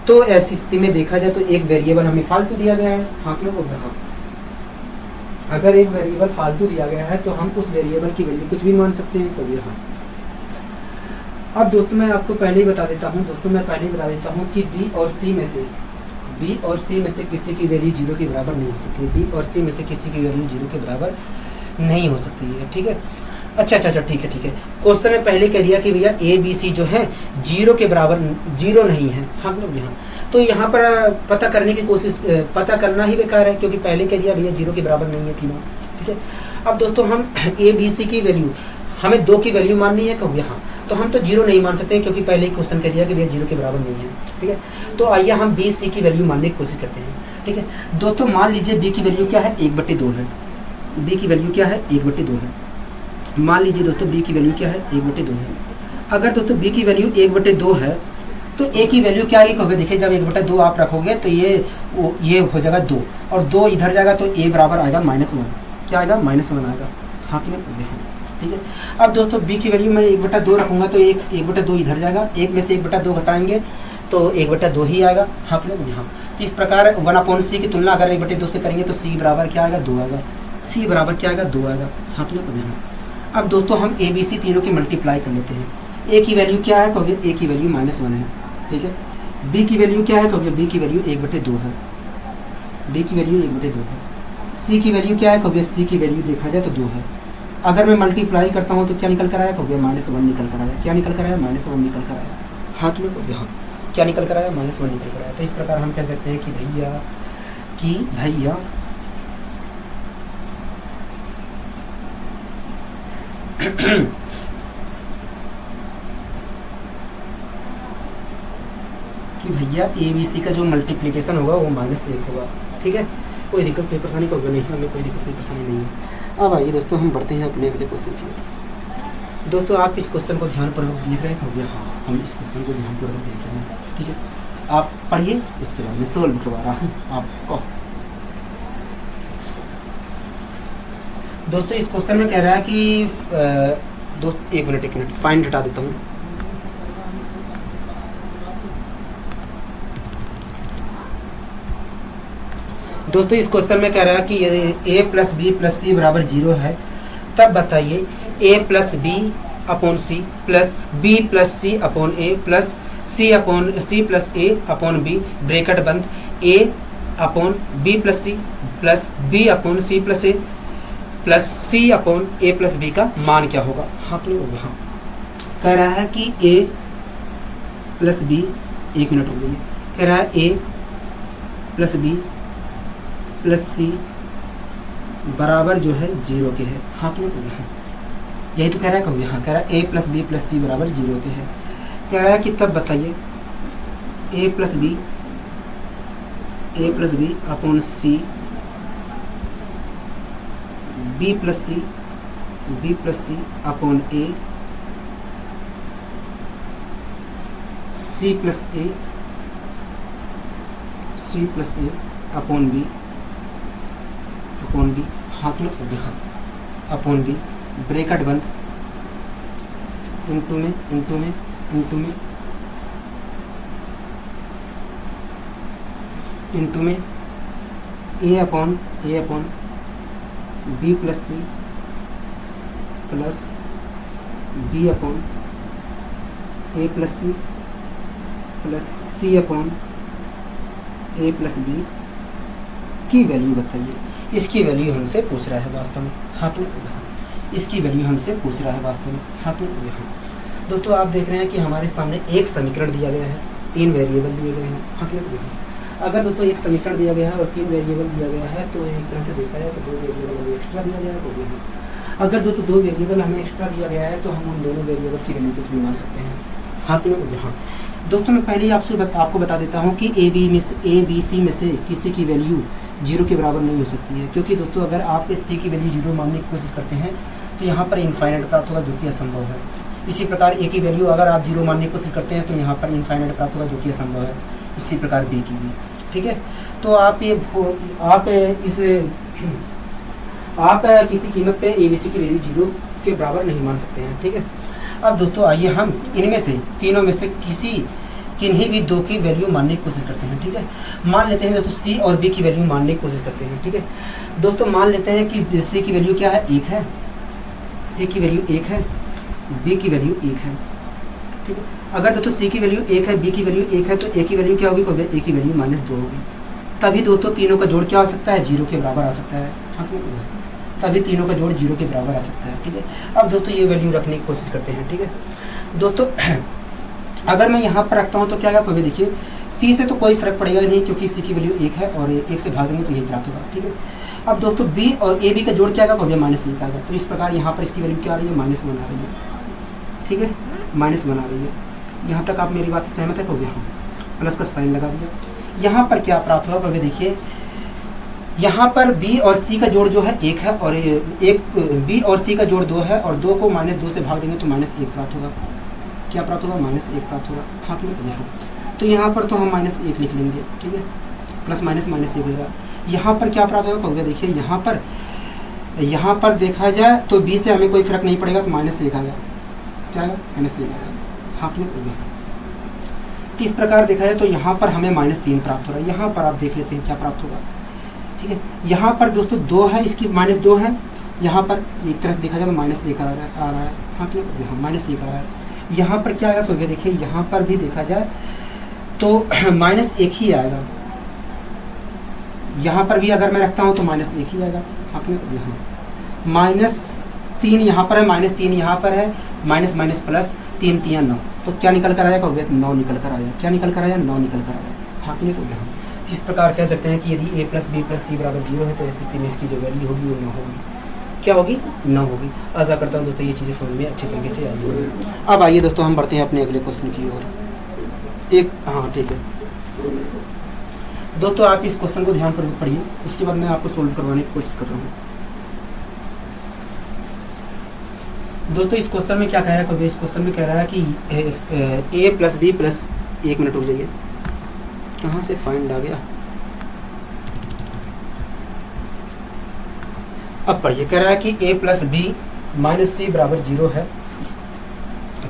तो ऐसी स्थिति में देखा जाए तो एक वेरिएबल हमें फालतू दिया गया है, हाँ क्यों बोल रहा, अगर एक वेरिएबल फालतू दिया गया है तो हम उस वेरिएबल की वैल्यू कुछ भी मान सकते हैं कभी हाँ। अब दोस्तों मैं आपको पहले ही बता देता हूँ कि बी और सी में से किसी की वैल्यू 0 के बराबर नहीं हो सकती है, बी और सी में से किसी की वैल्यू 0 के बराबर नहीं हो सकती है। ठीक है, अच्छा ठीक है। क्वेश्चन में पहले कह दिया कि भैया ए बी सी जो है 0 के बराबर 0 नहीं है, हाँ लोग यहाँ, तो यहाँ पर पता करने की कोशिश, पता करना ही बेकार है क्योंकि पहले कह दिया भैया 0 के बराबर नहीं है तीनों। ठीक है, अब दोस्तों हम ए बी सी की वैल्यू, हमें 2 की वैल्यू माननी है कहोगे हाँ, तो हम तो 0 नहीं मान सकते क्योंकि पहले ही क्वेश्चन कह दिया कि भैया 0 के बराबर नहीं है। ठीक है, तो आइए हम बी सी की वैल्यू मानने की कोशिश करते हैं। ठीक है दोस्तों, मान लीजिए बी की वैल्यू क्या है, 1/2 है, बी की वैल्यू क्या है 1/2 है। मान लीजिए दोस्तों बी की वैल्यू क्या है 1/2 है। अगर दोस्तों बी की वैल्यू 1/2 है तो ए की वैल्यू क्या आएगी कहोगे, देखिए जब 1/2 आप रखोगे तो ये हो जाएगा 2 और 2 इधर जाएगा तो ए बराबर आएगा -1, क्या आएगा -1 आएगा, हाँ कि नहीं। ठीक है, अब दोस्तों बी की वैल्यू मैं 1/2 रखूंगा तो 1/2 इधर जाएगा, 1 में से 1/2 घटाएंगे तो 1/2 ही आएगा, हाँ कि नहीं। हाँ, तो इस प्रकार 1/c की तुलना अगर 1/2 से करेंगे तो c बराबर क्या आएगा 2 आएगा, c बराबर क्या आएगा 2 आएगा, हाँ कि नहीं। अब दोस्तों हम ए बी सी तीनों की मल्टीप्लाई कर लेते हैं। ए की वैल्यू क्या है कहोगे, ए की वैल्यू -1 है। ठीक है, बी की वैल्यू क्या है कहोगे, बी की वैल्यू 1/2 है, बी की वैल्यू 1/2 है। सी की वैल्यू क्या है कहोगे, सी की वैल्यू देखा जाए तो 2 है। अगर मैं मल्टीप्लाई करता हूँ तो क्या निकल कर आया कहोगे, -1 निकल कर आया, क्या निकल कर आया -1 निकल कर आया, हाँ कि नहीं। हाँ, क्या निकल कर आया -1 निकल कर आया। तो इस प्रकार हम कह सकते हैं कि भैया ए बी सी का जो मल्टीप्लिकेशन होगा वो -1 होगा। ठीक है, कोई दिक्कत कोई परेशानी होगा नहीं, हमें कोई दिक्कत कोई परेशानी नहीं है। अब आइए दोस्तों हम बढ़ते हैं अपने अगले क्वेश्चन की ओर। दोस्तों आप इस क्वेश्चन को ध्यानपूर्वक देख रहे हैं, हाँ हम इस क्वेश्चन को ध्यानपूर्वक देख रहे हैं। ठीक है, आप पढ़िए, उसके बाद मैं सोल्व करवा रहा हूँ आपको। दोस्तों इस क्वेश्चन में कह रहा है कि दोस्त एक मिनट फाइंड हटा देता हूँ। दोस्तों इस क्वेश्चन में कह रहा है कि यदि a plus B plus C बराबर 0 है तब बताइए a plus B upon C plus B plus C upon A plus C plus A upon B bracket बंद a upon B plus C plus B upon C plus A plus C upon A plus B का मान क्या होगा। हाँ तो होगा, हाँ कह रहा है कि a प्लस बी, एक मिनट हो गई, कह रहा है a plus B plus C बराबर जो है 0 के है, हाँ कि नहीं। हाँ यही तो कह रहा है कहोगे, हाँ कह रहा है a plus B plus C बराबर 0 के है। कह रहा है कि तब बताइए a plus B upon C B plus C upon A C plus A upon B हाँ तो हाँ अपॉन बी ब्रैकेट बंद इंटू में इंटू में इंटू में इंटू में A upon B plus C plus B upon A plus C plus C upon A plus B की वैल्यू बताइए। इसकी वैल्यू हमसे पूछ रहा है वास्तव में, हाँ तो इसकी वैल्यू हमसे पूछ रहा है वास्तव में, हाँ तो यहाँ। दोस्तों आप देख रहे हैं कि हमारे सामने एक समीकरण दिया गया है, 3 वेरिएबल दिए गए हैं, हाँ तो अगर दोस्तों एक समीकरण दिया गया है और 3 वेरिएबल दिया गया है तो एक तरह से देखा जाए तो 2 वेरिएबल हमें एक्स्ट्रा दिया गया है, तो यहाँ अगर दोस्तों 2 वेरिएबल हमें एक्स्ट्रा दिया गया है तो हम उन दोनों वेरिएबल की वैल्यू कुछ भी मान सकते हैं, हाँ तो यहाँ। दोस्तों मैं पहले ही आपको बता देता हूँ कि ए बी सी में से किसी की वैल्यू 0 के बराबर नहीं हो सकती है, क्योंकि दोस्तों अगर आप इस सी की वैल्यू 0 मानने की कोशिश करते हैं तो यहाँ पर इनफाइनाइट प्राप्त होगा, जो कि असंभव है। इसी प्रकार ए की वैल्यू अगर आप 0 मानने की कोशिश करते हैं तो यहाँ पर इनफाइनाइट प्राप्त होगा, जो कि असंभव है। इसी प्रकार बी की भी, ठीक है। तो आप किसी कीमत पे ए बी सी की वैल्यू 0 के बराबर नहीं मान सकते हैं, ठीक है। अब दोस्तों आइए हम इनमें से तीनों में से किन्हीं भी 2 की वैल्यू मानने की कोशिश करते हैं, ठीक है। मान लेते हैं दोस्तों सी और बी की वैल्यू मानने की कोशिश करते हैं, ठीक है। दोस्तों मान लेते हैं कि सी की वैल्यू क्या है, 1 है, सी की वैल्यू 1 है, बी की वैल्यू 1 है, ठीक है। अगर दोस्तों सी की वैल्यू 1 है, बी की वैल्यू 1 है, तो ए की वैल्यू क्या होगी, ए की वैल्यू -2 होगी। तभी दोस्तों तीनों का जोड़ क्या हो सकता है, 0 के बराबर आ सकता है, हाँ तभी तीनों का जोड़ 0 के बराबर आ सकता है, ठीक है। अब दोस्तों ये वैल्यू रखने की कोशिश करते हैं, ठीक है। दोस्तों अगर मैं यहाँ पर रखता हूँ तो क्या कोई भी देखिए सी से तो कोई फर्क पड़ेगा नहीं, क्योंकि सी की वैल्यू 1 है और 1 से भाग देंगे तो यही प्राप्त होगा, ठीक है। अब दोस्तों बी और ए बी का जोड़ क्या आएगा, कोई -1 आएगा। तो इस प्रकार यहाँ पर इसकी वैल्यू क्या आ रही है, -1 आ रही है, ठीक है, -1 आ रही है। यहाँ तक आप मेरी बात से सहमत है, कोई हाँ प्लस का साइन लगा दिया। यहाँ पर क्या प्राप्त होगा, कोई देखिए यहाँ पर बी और सी का जोड़ जो है 1 है और बी और सी का जोड़ 2 है और 2 को -2 से भाग देंगे तो -1 प्राप्त होगा। क्या प्राप्त होगा, -1 प्राप्त होगा, हाँ यहाँ। तो यहाँ पर तो हम -1 लिख लेंगे, ठीक है, प्लस माइनस -1 होगा। यहाँ पर क्या प्राप्त होगा, कहोगे देखिए यहाँ पर देखा जाए तो बी से हमें कोई फर्क नहीं पड़ेगा, तो -1 आएगा, क्या आएगा, -1 आएगा, हाँ क्यों। तो इस प्रकार देखा जाए तो यहाँ पर हमें -3 प्राप्त हो रहा है। यहाँ पर आप देख लेते हैं क्या प्राप्त होगा, ठीक है। यहाँ पर दोस्तों 2 है, इसकी -2 है, यहाँ पर एक तरह से देखा जाए तो -1 आ रहा है, हाँ क्यों, यहाँ -1 आ रहा है। यहाँ पर क्या आएगा, तो देखिए यहाँ पर भी देखा जाए तो -1 ही आएगा। यहाँ पर भी अगर मैं रखता हूँ तो -1 ही आएगा, हाँ क्यों, यहाँ -3 यहाँ पर है, -3 यहाँ पर है, माइनस माइनस प्लस 3 3 9, तो क्या निकल कर आया, कहोगे 9 निकल कर आया। क्या निकल कर आया, 9 निकल कर आया, हाँ क्यों, यहाँ इस प्रकार कह सकते हैं कि यदि a plus B plus C बराबर 0 है तो इस स्थिति में इसकी जो वैल्यू होगी वो 9 होगी। क्या होगी, 9 होगी। आशा करता हूँ दोस्तों ये चीज़ें समझ में अच्छे तरीके से आई होगी। अब आइए दोस्तों हम बढ़ते हैं अपने अगले क्वेश्चन की ओर। हाँ ठीक है दोस्तों, आप इस क्वेश्चन को ध्यानपूर्वक पढ़िए, उसके बाद मैं आपको सोल्व करवाने की कोशिश कर रहा हूँ। दोस्तों इस क्वेश्चन में क्या कह रहा है, इस क्वेश्चन में कह रहा है कि a plus B plus, 1 minute रुक जाइए, कहाँ से फाइंड आ गया। अब पढ़िए, कह रहा है कि a plus B minus C बराबर 0 है,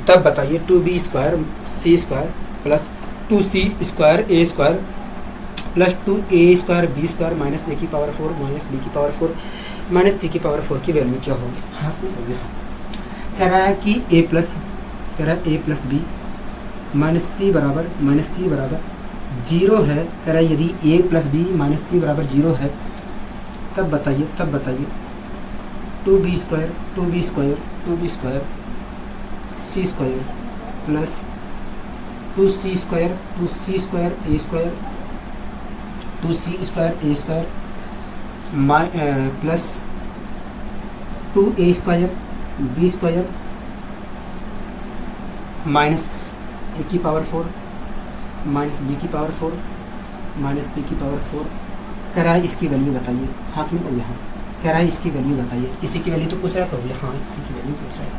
तब बताइए 2b square C square plus 2c square a square plus 2a square B square minus a की पावर 4 माइनस b की पावर 4 माइनस c की पावर 4 की वैल्यू क्या होगी। हाथ में हो गया। कह रहा है कि a plus B minus C बराबर 0 है। कह रहा है यदि a plus B minus C बराबर 0 है तब बताइए 2b square C square plus 2c square a square 2c square a square plus 2a square b square minus a की पावर 4 माइनस b की पावर 4 माइनस c की पावर 4। कह रहा है इसकी वैल्यू बताइए। हाँ क्यों कहो, यहाँ कह रहा है इसकी वैल्यू बताइए, इसी की वैल्यू तो पूछ रहा है, कहो हाँ इसी की वैल्यू पूछ रहा है।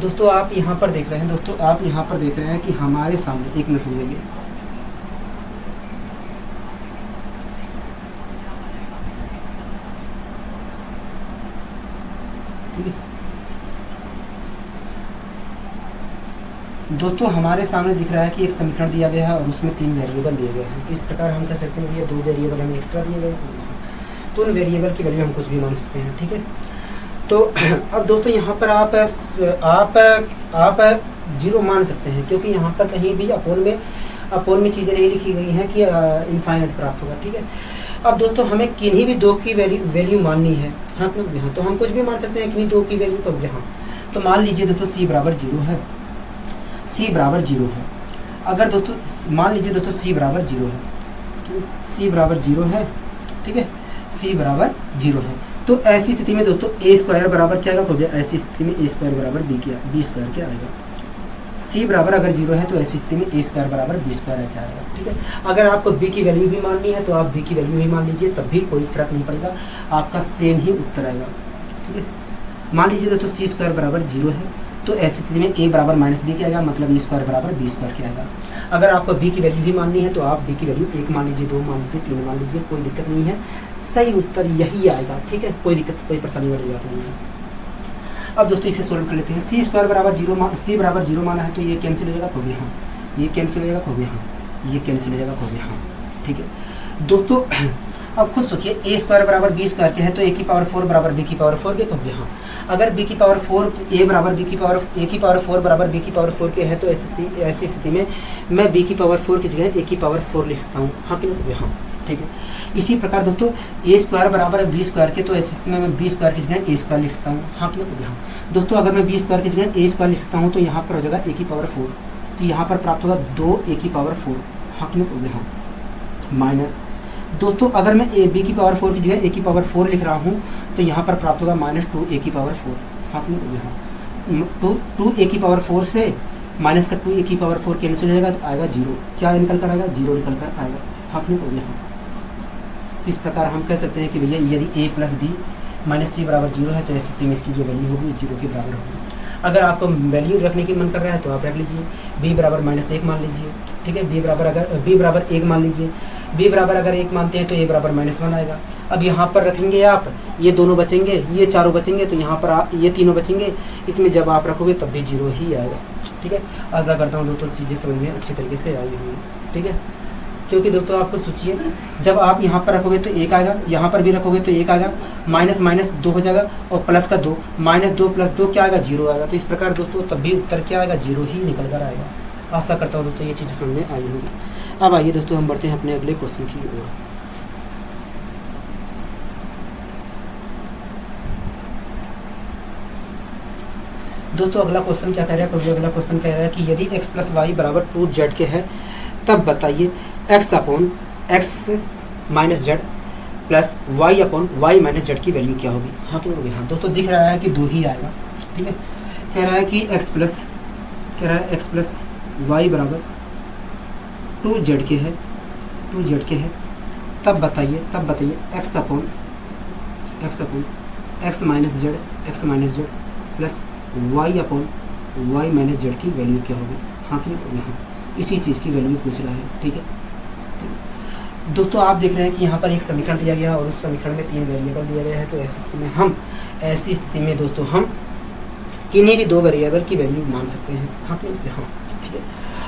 दोस्तों आप यहाँ पर देख रहे हैं कि हमारे सामने, 1 मिनट हो जाइए, दोस्तों हमारे सामने दिख रहा है कि एक समीकरण दिया गया है और उसमें 3 वेरिएबल दिए गए हैं। इस प्रकार हम कर सकते हैं, ये 2 वेरिएबल हमें एक्स्ट्रा दिए गए हैं, तो उन वेरिएबल की वैल्यू हम कुछ भी मान सकते हैं। ठीक है, तो अब दोस्तों यहाँ पर आप 0 मान सकते हैं, क्योंकि यहाँ पर कहीं भी अपोन में चीज़ें नहीं लिखी गई हैं कि इनफाइनाइट प्राप्त होगा। ठीक है, अब दोस्तों हमें किन्हीं भी 2 की वैल्यू माननी है, हाँ यहाँ तो हम कुछ भी मान सकते हैं किन्हीं 2 की वैल्यू को यहाँ। तो मान लीजिए दोस्तों c बराबर 0 है, c बराबर 0 है। अगर दोस्तों मान लीजिए दोस्तों c बराबर 0 है, ठीक है, c बराबर 0 है, ठीक है, c बराबर 0 है, तो ऐसी स्थिति में दोस्तों a स्क्वायर बराबर क्या आएगा, ऐसी स्थिति में a स्क्वायर बराबर b स्क्वायर क्या आएगा। c बराबर अगर 0 है तो ऐसी स्थिति में a स्क्वायर बराबर b स्क्वायर क्या आएगा। ठीक है, अगर आपको b की वैल्यू भी माननी है तो आप b की वैल्यू ही मान लीजिए, तब भी कोई फर्क नहीं पड़ेगा, आपका सेम ही उत्तर आएगा। ठीक है, मान लीजिए दोस्तों c स्क्वायर बराबर 0 है, तो ऐसी स्थिति में a बराबर माइनस b क्या आएगा, मतलब a स्क्वायर बराबर b स्क्वायर क्या आएगा। अगर आपको b की वैल्यू भी माननी है तो आप b की वैल्यू 1 मान लीजिए, 2 मान लीजिए, 3 मान लीजिए, कोई दिक्कत नहीं है, सही उत्तर यही आएगा। ठीक है, कोई दिक्कत कोई परेशानी वाली बात नहीं है। अब दोस्तों इसे सोल्व कर लेते हैं। c स्क्वायर बराबर 0 c बराबर 0 माना है तो ये कैंसिल हो जाएगा, खूब यहाँ ये कैंसिल हो जाएगा, खूब यहाँ ये कैंसिल हो जाएगा, खूब यहाँ। ठीक है दोस्तों, अब खुद सोचिए a स्क्वायर बराबर b स्क्वायर के है तो a की पावर 4 बराबर b की पावर 4 के, खूब यहाँ। अगर b की पावर 4 a बराबर b की पावर a की पावर 4 बराबर b की पावर 4 के है तो ऐसी स्थिति में मैं b की पावर 4 की जगह a की पावर 4 लिख सकता हूँ, हाँ कि नहीं, हाँ। ठीक है, इसी प्रकार दोस्तों a स्क्वायर बराबर है b स्क्वायर के, तो ऐसी स्थिति में मैं b स्क्वायर की जगह a स्क्वायर लिख सकता हूँ, हाँ कि नहीं, हाँ। दोस्तों अगर मैं b स्क्वायर की जगह a स्क्वायर लिख सकता हूँ तो यहाँ पर हो जाएगा a की पावर 4, तो यहाँ पर प्राप्त होगा 2a की पावर 4, हाँ कि नहीं, हाँ। माइनस दोस्तों अगर मैं b की पावर 4 की जगह a की पावर 4 लिख रहा हूँ तो यहाँ पर प्राप्त होगा माइनस 2a की पावर 4, हाँ कि नहीं, हाँ। 2a की पावर 4 से माइनस का 2a की पावर 4 कैंसिल हो जाएगा तो आएगा 0, क्या निकल कर आएगा, 0 निकल कर आएगा, हाँ कि नहीं, हाँ। इस प्रकार हम कह सकते हैं कि भैया यदि a plus B minus c बराबर 0 है तो ऐसी स्थिति में इसकी जो वैल्यू होगी 0 के बराबर होगी। अगर आपको वैल्यू रखने की मन कर रहा है तो आप रख लीजिए, b बराबर -1 मान लीजिए। ठीक है, b बराबर 1 मान लीजिए, b बराबर अगर 1 मानते हैं तो a बराबर -1 आएगा। अब यहाँ पर रखेंगे आप, ये दोनों बचेंगे, ये चारों बचेंगे, तो यहाँ पर ये तीनों बचेंगे, इसमें जब आप रखोगे तब भी 0 ही आएगा। ठीक है, आशा करता हूँ दोस्तों चीज़ें समझ में अच्छी तरीके से आई होंगी। ठीक है, क्योंकि दोस्तों आप खुद सोचिए, जब आप यहाँ पर रखोगे तो 1 आएगा, यहाँ पर भी रखोगे तो 1 आएगा, माइनस माइनस 2 हो जाएगा और प्लस का 2, -2 + 2 क्या आएगा, 0 आएगा। तो इस प्रकार दोस्तों तब भी उत्तर क्या आएगा, 0 ही निकल कर आएगा। आशा करता हूँ दोस्तों ये चीज़ें समझ में आई होंगी। अब आइए दोस्तों हम बढ़ते हैं अपने अगले क्वेश्चन की ओर। दोस्तों अगला क्वेश्चन क्या कह रहा है, अगला क्वेश्चन कह रहा है कि यदि x + y = 2z के है तब बताइए x upon x minus Z plus y upon y minus Z की वैल्यू क्या होगी, हाँ कि नहीं। हाँ दोस्तों दिख रहा है कि 2 ही आएगा। ठीक है, कह रहा है कि x प्लस y बराबर 2z के है, तब बताइए x upon x minus Z plus y upon y minus Z की वैल्यू क्या होगी, हाँ कि नहीं। हाँ इसी चीज़ की वैल्यू पूछ रहा है। ठीक है दोस्तों, आप देख रहे हैं कि यहाँ पर एक समीकरण दिया गया और उस समीकरण में 3 वेरिएबल दिए गए हैं, तो ऐसी स्थिति में दोस्तों हम किन्हीं भी 2 वेरिएबल की वैल्यू मान सकते हैं, हाँ कि नहीं। हाँ ठीक है,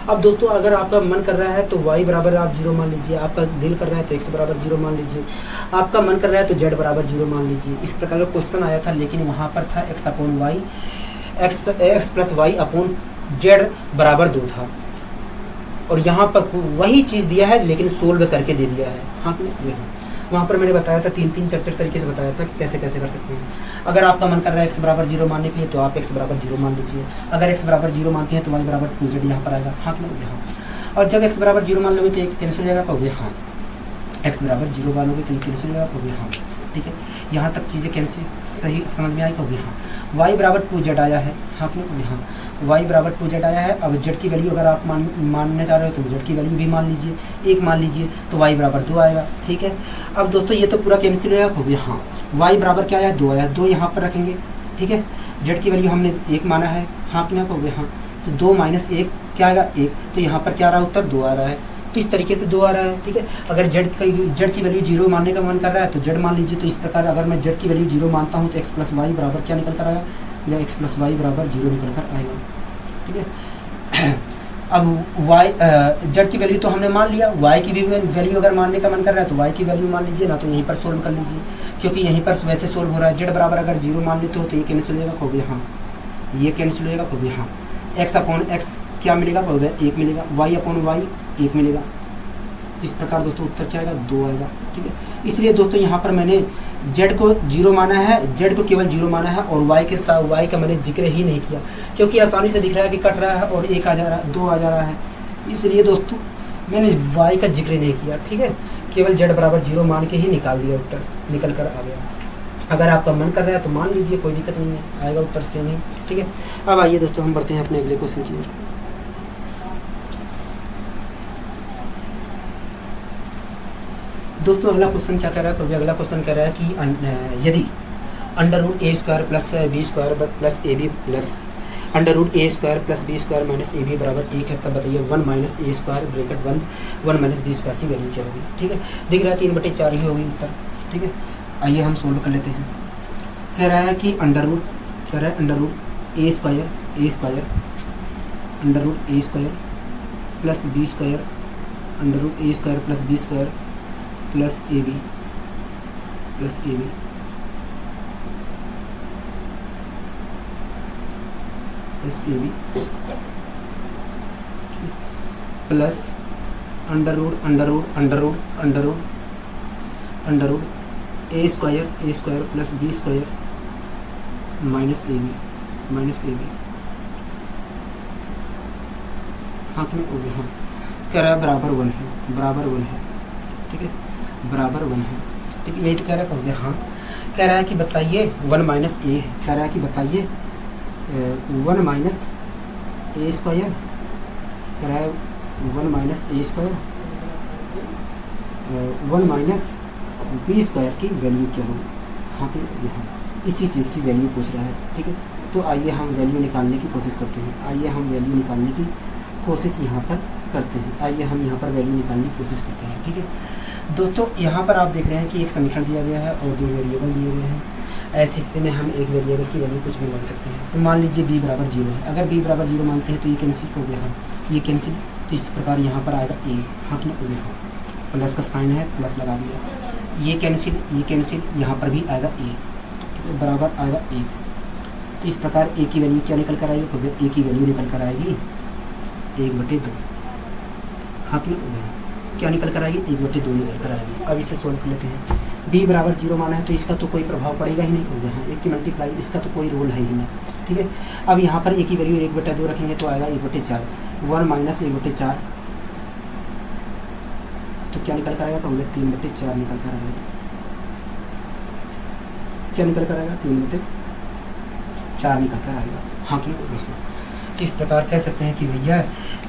अब दोस्तों अगर आपका मन कर रहा है तो y बराबर आप 0 मान लीजिए, आपका दिल कर रहा है तो x बराबर 0 मान लीजिए, आपका मन कर रहा है तो z बराबर 0 मान लीजिए। इस प्रकार का क्वेश्चन आया था, लेकिन वहाँ पर था x plus y upon z बराबर 2 था, और यहाँ पर वही चीज़ दिया है लेकिन सोल्व करके दे दिया है, हाँ कि नहीं। वहाँ पर मैंने बताया था 3-4 तरीके से बताया था कि कैसे कैसे कर सकते हैं। अगर आपका मन कर रहा है x बराबर 0 मानने के लिए तो आप x बराबर 0 मान लीजिए, अगर x बराबर 0 मानते हैं तो y बराबर 2z यहाँ पर आएगा, हाँ कि नहीं। हाँ, और जब x बराबर 0 मान लोगे तो एक कैंसिल हो जाएगा, कहोगे हाँ। x बराबर 0 मानोगे तो ये कैंसिल हो जाएगा, कहोगे हाँ। ठीक है, यहाँ तक चीज़ें कैंसिल सही समझ में आई, कहोगे हाँ। y बराबर 2z आया है, हाँ कि नहीं। हाँ y बराबर 2z आया है। अब z की वैल्यू अगर आप मानने चाह रहे हो तो z की वैल्यू भी मान लीजिए, 1 मान लीजिए, तो y बराबर 2 आएगा। ठीक है, अब दोस्तों ये तो पूरा कैंसिल होगा, हो गया। हाँ y बराबर क्या आया, 2 आया, 2 यहाँ पर रखेंगे। ठीक है, z की वैल्यू हमने 1 माना है, हाँ कि नहीं, हो गया। हाँ तो 2 - 1 क्या आएगा, 1, तो यहाँ पर क्या आ रहा है, उत्तर 2 आ रहा है। तो इस तरीके से 2 आ रहा है। ठीक है, अगर z की वैल्यू 0 मानने का मन कर रहा है तो z मान लीजिए। तो इस प्रकार अगर मैं z की वैल्यू 0 मानता हूँ तो x + y बराबर क्या निकल कर आएगा, या x + y बराबर 0 निकल कर आएगा। ठीक है, अब वाई जेड की वैल्यू तो हमने मान लिया, वाई की भी वैल्यू अगर मानने का मन कर रहा है तो वाई की वैल्यू मान लीजिए ना, तो यहीं पर सोल्व कर लीजिए, क्योंकि यहीं पर वैसे सोल्व हो रहा है। जेड बराबर अगर 0 मान लेते हो तो ये कैंसिल हो जाएगा, कहोगे हाँ, ये कैंसिल हो जाएगा, कहोगे हाँ। एक्स अपॉन एक्स क्या मिलेगा, कहोगे 1 मिलेगा, वाई अपॉन वाई 1 मिलेगा। इस प्रकार दोस्तों उत्तर क्या आएगा, 2 आएगा। ठीक है, इसलिए दोस्तों यहाँ पर मैंने z को 0 माना है, z को केवल 0 माना है, और y के साथ y का मैंने जिक्र ही नहीं किया, क्योंकि आसानी से दिख रहा है कि कट रहा है और 1 आ जा रहा है, 2 आ जा रहा है, इसलिए दोस्तों मैंने y का जिक्र नहीं किया। ठीक है, केवल z बराबर 0 मान के ही निकाल दिया, उत्तर निकल कर आ गया। अगर आपका मन कर रहा है तो मान लीजिए, कोई दिक्कत नहीं है, आएगा उत्तर सेम ही। ठीक है, अब आइए दोस्तों हम बढ़ते हैं अपने अगले क्वेश्चन की ओर। दोस्तों अगला क्वेश्चन क्या कह रहा है, क्योंकि अगला क्वेश्चन कह रहा है कि यदि under root A square plus B square plus A B plus under root A square plus B square minus A B बराबर 1 है, तब बताइए 1 minus A square bracket 1 minus B square की वैल्यू क्या होगी। ठीक है, दिख रहा है 3/4 ही होगी उत्तर। ठीक है, आइए हम सोल्व कर लेते हैं। कह रहा है कि under root A square under root A square plus B square under root A square plus B square plus A B plus under root A square plus B square minus A B. हाँ कि नहीं हो गया, हाँ कह रहा है बराबर 1 है। ठीक है, बराबर 1 है। ठीक है, यही तो कह रहा है, कहोगे हाँ। कह रहा है कि बताइए 1 माइनस ए है, कह रहा है कि बताइए 1 माइनस ए स्क्वायर, कह रहा है 1 minus A square 1 minus B square की वैल्यू क्या होगी। हाँ कि यहाँ इसी चीज़ की वैल्यू पूछ रहा है। ठीक है, तो आइए हम वैल्यू निकालने की कोशिश करते हैं। आइए हम यहाँ पर वैल्यू निकालने की कोशिश करते हैं। ठीक है दोस्तों, यहाँ पर आप देख रहे हैं कि एक समीकरण दिया गया है और 2 वेरिएबल दिए गए हैं। ऐसी स्थिति में हम एक वेरिएबल की वैल्यू कुछ भी मान सकते हैं। तो मान लीजिए b बराबर 0 है, अगर b बराबर 0 मानते हैं तो ये कैंसिल हो गया, हाँ ये कैंसिल, तो इस प्रकार यहाँ पर आएगा a, हाँ कि नहीं हो गया, हाँ प्लस का साइन है, प्लस लगा दिया, ये कैंसिल, यहाँ पर भी आएगा a, ठीक है, बराबर आएगा 1। तो इस प्रकार a की वैल्यू क्या निकल कर आएगी, तो a की वैल्यू निकल कर आएगी 1/2, हाँ कि नहीं हो गया, क्या निकल कर आएगी 1/2 निकल कर आएगी। अब इसे सोल्व कर लेते हैं। b बराबर 0 माना है तो इसका तो कोई प्रभाव पड़ेगा ही नहीं, हो गया, हाँ 1 की मल्टीप्लाई, इसका तो कोई रोल है ही नहीं। ठीक है, अब यहाँ पर a की वैल्यू 1/2 रखेंगे तो आएगा 1/4, 1 माइनस 1/4, तो क्या निकल कर आएगा, कहोगे 3/4 निकल कर आएगा। क्या निकल कर आएगा, 3/4 निकल कर आएगा, हाँ कि नहीं। इस प्रकार कह सकते हैं कि भैया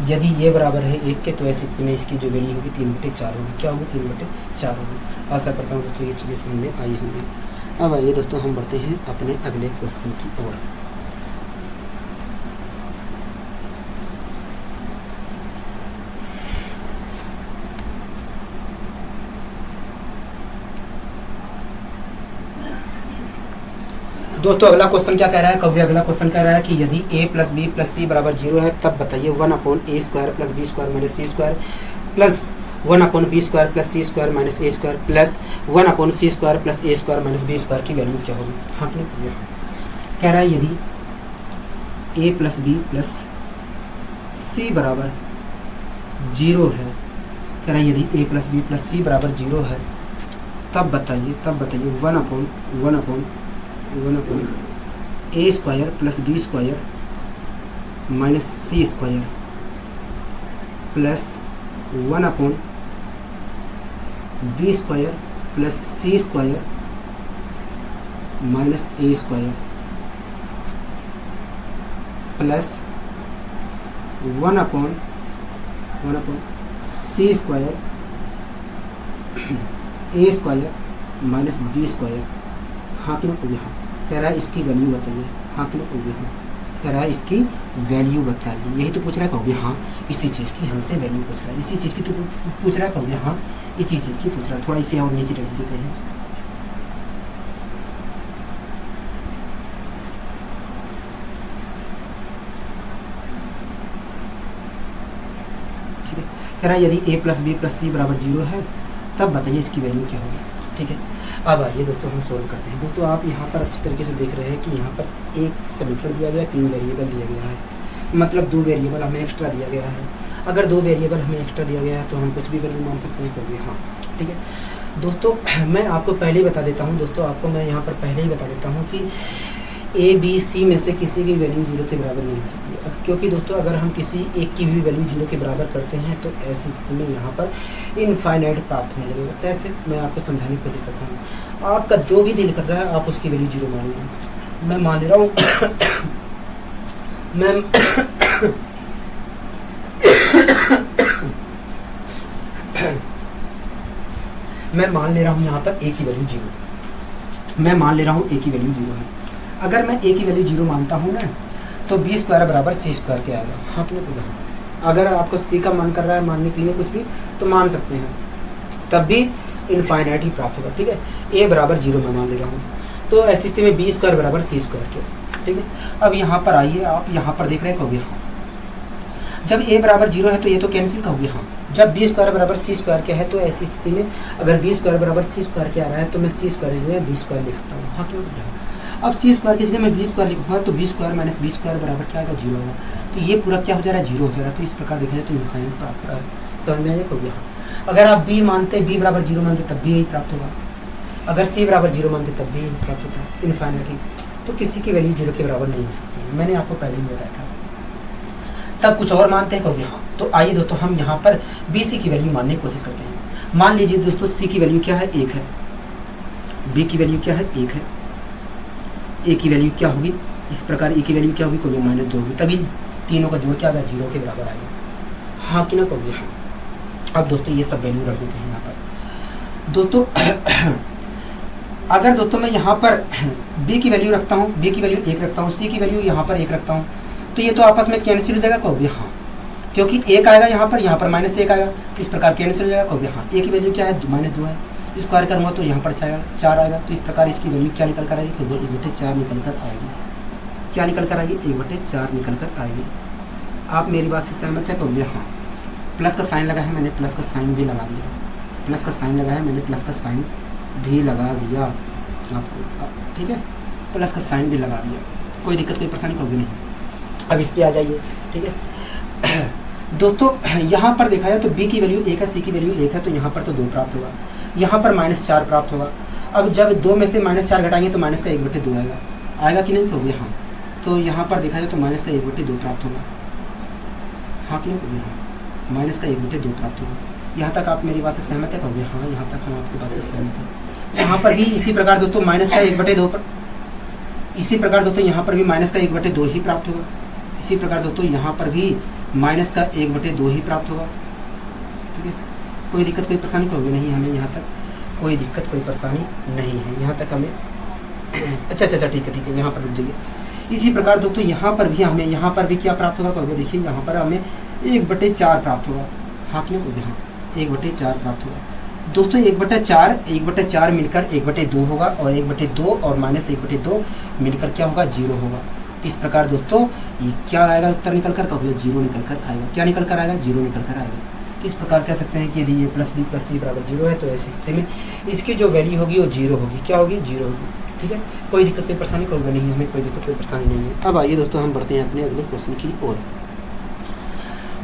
यदि ये बराबर है 1 के, तो ऐसी स्थिति में इसकी जो वैल्यू होगी 3/4 होगी। क्या होगी, 3/4 होगी। आशा करता हूँ दोस्तों ये चीज़ें समझ में आई होंगी। अब आइए दोस्तों हम बढ़ते हैं अपने अगले क्वेश्चन की ओर। दोस्तों अगला क्वेश्चन क्या कह रहा है, कभी अगला क्वेश्चन कह रहा है कि यदि a plus B plus C बराबर 0 है, तब बताइए 1/a square plus B square minus C square plus 1/b square plus C square minus A square plus 1/c square plus A square minus B square की वैल्यू क्या होगी। हाँ कि नहीं, कह रहा है यदि a plus B plus C बराबर 0 है, कह रहा है यदि a plus B plus C बराबर 0 है, तब बताइए 1/a square plus B square minus C square plus 1/b square plus C square minus A square plus 1/c square A square minus B square. हाँ कि नहीं, हाँ कह रहा है इसकी वैल्यू बताइए। हाँ कि नहीं, हाँ कह रहा है इसकी वैल्यू बताइए। यही तो पूछ रहा है, कहोगे हाँ इसी चीज़ की हमसे वैल्यू पूछ रहा है, इसी चीज़ की तो पूछ रहा है, कहोगे हाँ इसी चीज़ की पूछ रहा है। थोड़ा इसे और नीचे रख देते हैं। कह रहा है यदि a plus B plus C बराबर 0 है तब बताइए इसकी वैल्यू क्या होगी। ठीक है, अब आइए दोस्तों हम सोल्व करते हैं। दोस्तों आप यहाँ पर अच्छी तरीके से देख रहे हैं कि यहाँ पर एक समीकरण दिया गया है, 3 वेरिएबल दिया गया है, मतलब 2 वेरिएबल हमें एक्स्ट्रा दिया गया है। अगर 2 वेरिएबल हमें एक्स्ट्रा दिया गया है तो हम कुछ भी वैल्यू मान सकते हैं कभी। हाँ ठीक है दोस्तों, मैं आपको पहले ही बता देता हूँ दोस्तों, आपको मैं यहाँ पर पहले ही बता देता हूँ कि ए बी सी में से किसी की वैल्यू 0 के बराबर नहीं हो सकती। अब क्योंकि दोस्तों अगर हम किसी एक की भी वैल्यू 0 के बराबर करते हैं तो ऐसी स्थिति में यहाँ पर इनफाइनाइट प्राप्त होने लगेगा। कैसे, मैं आपको समझाने की कोशिश करता हूँ। आपका जो भी दिल कर रहा है आप उसकी वैल्यू 0 मानिए। मैं मान ले रहा हूँ मैं मान ले रहा हूँ यहाँ पर ए की वैल्यू 0। मैं मान ले रहा हूँ ए की वैल्यू 0 है। अगर मैं ए की वैल्यू 0 मानता हूँ ना तो बी स्क्वायर बराबर सी स्क्वायर के आएगा। हाँ कि नहीं? अगर आपको सी का मन कर रहा है मानने के लिए कुछ भी तो मान सकते हैं, तब भी इनफाइनाइट ही प्राप्त होगा। ठीक है, ए बराबर 0 मैं मान ले रहा हूँ, तो ऐसी स्थिति में बी स्क्वायर बराबर सी स्क्वायर के। ठीक है, अब यहाँ पर आइए, आप यहाँ पर देख रहे हैं कहोगे हाँ, जब ए बराबर 0 है तो ये तो कैंसिल कहोगे हाँ। जब बी स्क्वायर बराबर सी स्क्वायर के है तो ऐसी स्थिति में अगर बी स्क्वायर बराबर सी स्क्वायर के आ रहा है तो मैं सी स्क्वायर की जगह बी स्क्वायर लिख सकता हूँ। हाँ क्यों? अब सी स्क्वायर की जगह मैं बी स्क्वायर लिखूंगा तो B square minus B square बराबर क्या आएगा? 0 होगा। तो ये पूरा क्या हो जा रहा है? 0 हो जा रहा है। तो इस प्रकार देखा जाए तो इनफाइनाइट प्राप्त हो रहा है। समझ में आया कहोगे हाँ। अगर आप बी मानते, बी बराबर 0 मानते तब भी यही प्राप्त होगा। अगर सी बराबर 0 मानते तब भी यही प्राप्त होता है, इनफाइनाइट ही। तो किसी की वैल्यू 0 के बराबर नहीं हो सकती है, मैंने आपको पहले ही बताया था। तब कुछ और मानते हैं कहोगे हाँ। तो आइए दोस्तों हम यहाँ पर बी सी की वैल्यू मानने की कोशिश करते हैं। मान लीजिए दोस्तों सी की वैल्यू क्या है? 1 है। बी की वैल्यू क्या है? 1 है। ए की वैल्यू क्या होगी? इस प्रकार ए की वैल्यू क्या होगी? कहोगे -2 होगी, तभी तीनों का जोड़ क्या आएगा? 0 के बराबर आएगा। हाँ कि ना कहोगे हाँ। अब दोस्तों ये सब वैल्यू रख देते हैं यहाँ पर दोस्तों। अगर दोस्तों मैं यहाँ पर बी की वैल्यू रखता हूँ, बी की वैल्यू 1 रखता हूँ, सी की वैल्यू यहाँ पर 1 रखता हूँ, तो ये तो आपस में कैंसिल हो जाएगा कहोगे हाँ, क्योंकि 1 आएगा यहाँ पर -1 आएगा, इस प्रकार कैंसिल हो जाएगा कहोगे हाँ। ए की वैल्यू क्या है? -2 है। स्क्वायर करूँगा तो यहाँ पर 4 आएगा, तो इस प्रकार इसकी वैल्यू क्या निकल कर आएगी? 1/4 निकल कर आएगी। क्या निकल कर आएगी? 1/4 निकल कर आएगी। आप मेरी बात से सहमत है कहोगे हाँ। प्लस का साइन लगा है, मैंने प्लस का साइन भी लगा दिया। प्लस का साइन लगा है, मैंने प्लस का साइन भी लगा दिया आपको। ठीक है, प्लस का साइन भी लगा दिया, कोई दिक्कत कोई परेशानी होगी नहीं। अब इस पर आ जाइए। ठीक है दोस्तों, यहाँ पर देखा जाए तो बी की वैल्यू 1 है, सी की वैल्यू 1 है, तो यहाँ पर तो 2 प्राप्त होगा, यहाँ पर -4 प्राप्त होगा। अब जब 2 में से -4 घटाएंगे तो माइनस का 1/2 आएगा। आएगा कि नहीं कहोगे हाँ। तो यहाँ पर देखा जाए तो माइनस का 1/2 प्राप्त होगा। हाँ कि नहीं कहोगे हाँ, माइनस का 1/2 प्राप्त होगा। यहाँ तक आप मेरी बात से सहमत है कहोगे हाँ, यहाँ तक हम आपकी बात से सहमत है। यहाँ पर भी इसी प्रकार दोस्तों माइनस का 1/2 पर, इसी प्रकार दोस्तों यहाँ पर भी माइनस का 1/2 ही प्राप्त होगा। इसी प्रकार दोस्तों यहाँ पर भी माइनस का 1/2 ही प्राप्त होगा। ठीक है, कोई दिक्कत कोई परेशानी होगी नहीं हमें, यहाँ तक कोई दिक्कत कोई परेशानी नहीं है, यहाँ तक हमें। अच्छा ठीक है, यहाँ पर रुक जाइए। इसी प्रकार दोस्तों यहाँ पर भी हमें, यहाँ पर भी क्या प्राप्त होगा कहोगे? देखिए यहाँ पर हमें 1/4 प्राप्त होगा। हाँ कि नहीं? हाँ, 1/4 प्राप्त होगा दोस्तों। 1/4 मिलकर 1/2 होगा, और 1/2 और -1/2 मिलकर क्या होगा? 0 होगा। इस प्रकार दोस्तों ये क्या आएगा उत्तर निकल कर? कहोगे 0 निकल कर आएगा। क्या निकल कर आएगा? 0 निकल कर आएगा। इस प्रकार कह सकते हैं कि यदि ए प्लस बी प्लस सी बराबर 0 है तो ऐसी स्थिति में इसकी जो वैल्यू होगी वो 0 होगी। क्या होगी? 0 होगी। ठीक है, कोई दिक्कत कोई परेशानी होगा नहीं, हमें कोई दिक्कत कोई परेशानी नहीं है। अब आइए दोस्तों हम बढ़ते हैं अपने अगले क्वेश्चन की ओर।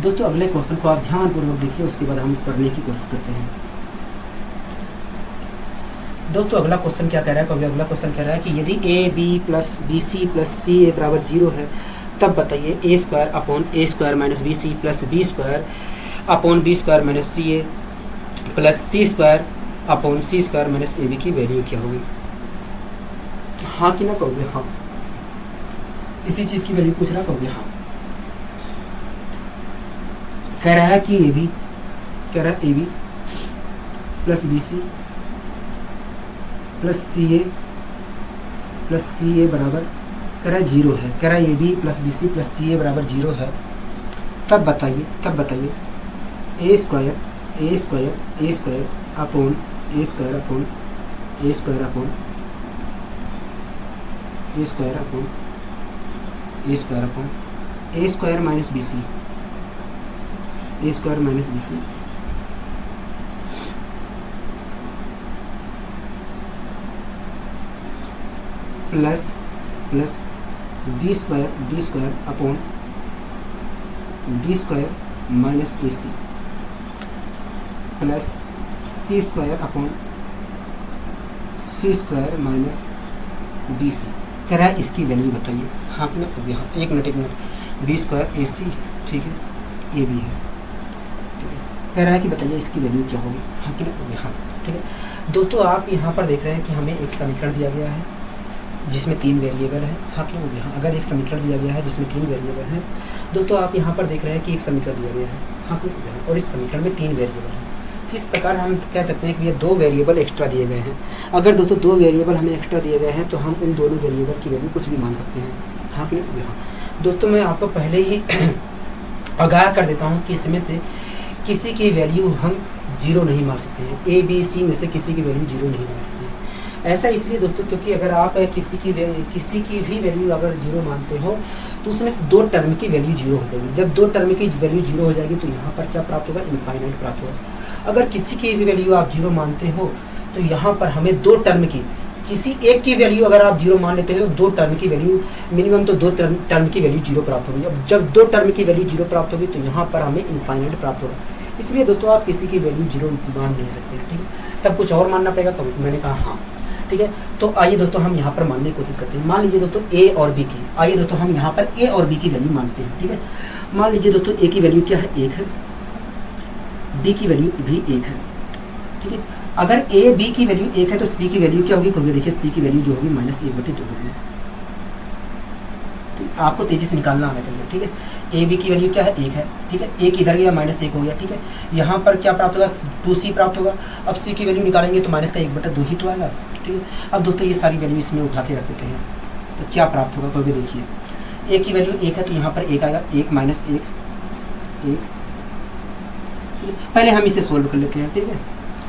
दोस्तों अगले क्वेश्चन को आप ध्यानपूर्वक देखिए, उसके बाद हम पढ़ने की कोशिश करते हैं। दोस्तों अगला क्वेश्चन क्या कह रहा है? कभी अगला क्वेश्चन कह रहा है कि यदि A B plus B C plus C A बराबर 0 है तब बताइए A square upon A square minus B C plus B square upon B square minus C A plus C square upon C square minus A B की वैल्यू क्या होगी? हाँ कि ना कहोगे हाँ। इसी चीज़ की वैल्यू पूछ रहा, कहोगे हाँ। कह रहा है कि ए बी, कह रहा है A B plus B C plus C A बराबर कह रहा है 0 है। कह रहा है A B plus B C plus C A बराबर 0 है, तब बताइए A square upon A square upon A square upon A square upon A square upon A square minus B C A square minus B C plus B square upon D square minus A C plus C square upon C square minus B सी। कह रहा है इसकी वैल्यू बताइए। हाँ कि ना, यहाँ एक मिनट बी स्क्वायर ए सी, ठीक है, ए बी है, ठीक है। कह रहा है कि बताइए इसकी वैल्यू क्या होगी। हाँ कि ना, यहाँ, ठीक है। दोस्तों आप यहाँ पर देख रहे हैं कि हमें एक समीकरण दिया गया है जिसमें 3 वेरिएबल है। हाँ कि ना, यहाँ अगर एक समीकरण दिया गया है जिसमें 3 वेरिएबल है, दोस्तों आप यहाँ पर देख रहे हैं कि एक समीकरण दिया गया है। हाँ कि ना, और इस समीकरण में 3 वेरिएबल है। इस प्रकार हम कह सकते हैं कि ये 2 वेरिएबल एक्स्ट्रा दिए गए हैं। अगर दोस्तों 2 वेरिएबल हमें एक्स्ट्रा दिए गए हैं तो हम उन दोनों वेरिएबल की वैल्यू कुछ भी मान सकते हैं। हाँ कि हाँ दोस्तों, मैं आपको पहले ही आगाह कर देता हूँ कि इसमें से किसी की वैल्यू हम 0 नहीं मान सकते हैं। ए बी सी में से किसी की वैल्यू 0 नहीं मान सकते हैं। ऐसा इसलिए दोस्तों क्योंकि अगर आप किसी की भी वैल्यू अगर 0 मानते हो तो उसमें से 2 टर्म की वैल्यू 0 हो जाएगी। जब 2 टर्म की वैल्यू 0 हो जाएगी तो यहाँ पर क्या प्राप्त होगा, इनफाइनाइट प्राप्त होगा। अगर किसी की भी वैल्यू आप 0 मानते हो तो यहाँ पर हमें 2 टर्म की, किसी एक की वैल्यू अगर आप 0 मान लेते हो तो 2 टर्म की वैल्यू मिनिमम तो 2 टर्म की वैल्यू 0 प्राप्त होगी। अब जब 2 टर्म की वैल्यू 0 प्राप्त होगी तो यहाँ पर हमें इनफाइनाइट प्राप्त होगा। इसलिए दोस्तों आप किसी की वैल्यू 0 मान नहीं सकते, ठीक है। तब कुछ और मानना पड़ेगा, तो मैंने कहा हाँ, ठीक है। तो आइए दोस्तों हम यहाँ पर मानने की कोशिश करते हैं। मान लीजिए दोस्तों ए और बी की, आइए दोस्तों हम यहाँ पर ए और बी की वैल्यू मानते हैं, ठीक है। मान लीजिए दोस्तों ए की वैल्यू क्या है, 1 है, बी की वैल्यू भी 1 है, ठीक है। अगर ए बी की वैल्यू 1 है तो सी की वैल्यू क्या होगी, क्योंकि देखिए सी की वैल्यू जो होगी -1/2 होगी। तो आपको तेजी से निकालना आना चाहिए, ठीक है। ए बी की वैल्यू क्या है, 1 है, ठीक है। 1 इधर गया, -1 हो गया, ठीक है। यहाँ पर क्या प्राप्त होगा, 2c प्राप्त होगा। अब सी की वैल्यू निकालेंगे तो -1/2 ही तो आएगा, ठीक है। अब दोस्तों ये सारी वैल्यू इसमें उठा के रख देते हैं तो क्या प्राप्त होगा, कोई भी देखिए। ए की वैल्यू 1 है तो यहाँ पर 1 आएगा, 1 -1 1। पहले हम इसे सोल्व कर लेते हैं, ठीक है,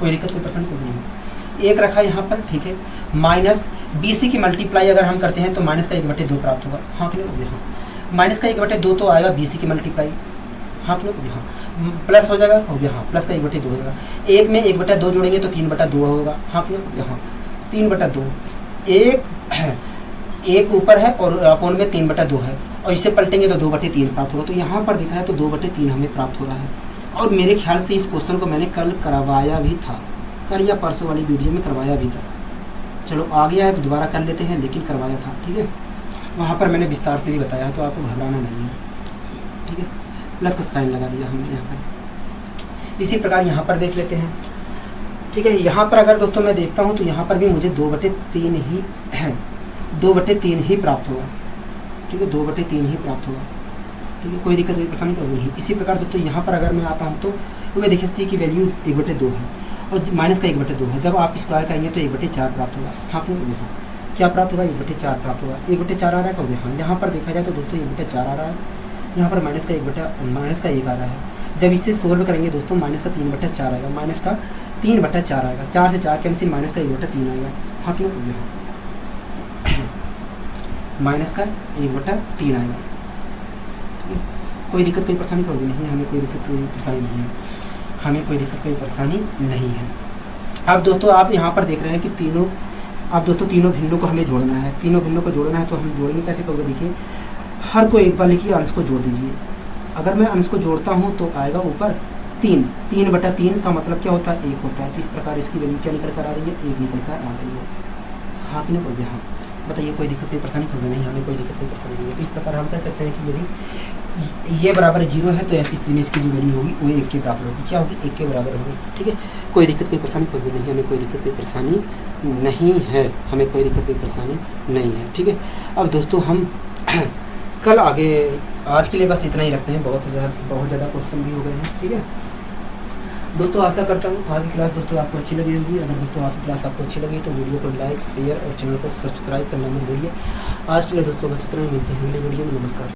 कोई दिक्कत कोई प्रश्न नहीं है। 1 रखा यहाँ पर, ठीक है। माइनस बी सी की मल्टीप्लाई अगर हम करते हैं तो -1/2 प्राप्त होगा। हाँ कि नहीं, हाँ। -1/2 तो आएगा बी सी की मल्टीप्लाई। हाँ कि नहीं, हाँ। प्लस हो जाएगा, हो गया, हाँ, +1/2 हो जाएगा। 1 में 1/2 जोड़ेंगे तो 3/2 होगा। हाँ कि नहीं, हाँ, 3/2। एक ऊपर है और अपोन में 3/2 है, और इसे पलटेंगे तो 2/3 प्राप्त होगा। तो यहाँ पर दिखा है तो 2/3 हमें प्राप्त हो रहा है। और मेरे ख्याल से इस क्वेश्चन को मैंने कल करवाया भी था, कल या परसों वाली वीडियो में करवाया भी था। चलो आ गया है तो दोबारा कर लेते हैं, लेकिन करवाया था, ठीक है। वहाँ पर मैंने विस्तार से भी बताया, तो आपको घबराना नहीं है, ठीक है। प्लस का साइन लगा दिया हमने यहाँ पर। इसी प्रकार यहाँ पर देख लेते हैं, ठीक है। यहाँ पर अगर दोस्तों मैं देखता हूँ तो यहाँ पर भी मुझे 2/3 ही है, 2/3 ही प्राप्त होगा, ठीक है, 2/3 ही प्राप्त होगा, ठीक है। कोई दिक्कत कोई परेशानी कभी नहीं। इसी प्रकार दोस्तों यहाँ पर अगर मैं आता हूँ तो मैं देखिए सी की वैल्यू 1/2 है और -1/2 है। जब आप स्क्वायर करेंगे तो 1/4 प्राप्त होगा। हाँ क्यों, यहाँ क्या प्राप्त होगा, 1/4 प्राप्त होगा। 1/4 आ रहा है कभी, हाँ। यहाँ पर देखा जाए तो दोस्तों 1/4 आ रहा है, यहाँ पर -1 आ रहा है। जब इसे सोल्व करेंगे दोस्तों -3/4 आएगा, -3/4 आएगा। 4 से 4 कैंसिल, -1/3 आएगा। हाँ क्यों, -1/3 आएगा। कोई दिक्कत कोई परेशानी होगी नहीं, हमें कोई दिक्कत कोई परेशानी नहीं है, हमें कोई दिक्कत कोई परेशानी नहीं है। अब दोस्तों आप यहाँ पर देख रहे हैं कि तीनों भिन्नों को हमें जोड़ना है। तीनों भिन्नों को जोड़ना है तो हम जोड़ेंगे कैसे करोगे, देखिए हर को एक बार लिखिए, अंश को जोड़ दीजिए। अगर मैं अंश को जोड़ता हूँ तो आएगा ऊपर 3 का मतलब क्या होता है, 1 होता है। तो इस प्रकार इसकी वैल्यू क्या निकल कर आ रही है, 1 निकल कर आ रही है। हाँ कि नहीं, हाँ। बताइए कोई दिक्कत कोई परेशानी होगी नहीं, हमें कोई दिक्कत कोई परेशानी नहीं है। तो इस प्रकार हम कह सकते हैं कि यदि ये बराबर 0 है तो ऐसी स्थिति में इसकी जो वैल्यू होगी वो 1 के बराबर होगी। क्या होगी, 1 के बराबर होगी, ठीक है। कोई दिक्कत कोई परेशानी होगी नहीं, हमें कोई दिक्कत कोई परेशानी नहीं है, हमें कोई दिक्कत कोई परेशानी नहीं है, ठीक है। अब दोस्तों हम कल आगे, आज के लिए बस इतना ही रखते हैं, बहुत ज़्यादा क्वेश्चन भी हो गए हैं, ठीक है दोस्तों। आशा करता हूँ आज की क्लास दोस्तों आपको अच्छी लगी होगी। अगर दोस्तों आज की क्लास आपको अच्छी लगी तो वीडियो को लाइक, शेयर और चैनल को सब्सक्राइब करना मत भूलिए। आज के लिए दोस्तों बस इतना ही, मिलते हैं अगले वीडियो में। नमस्कार।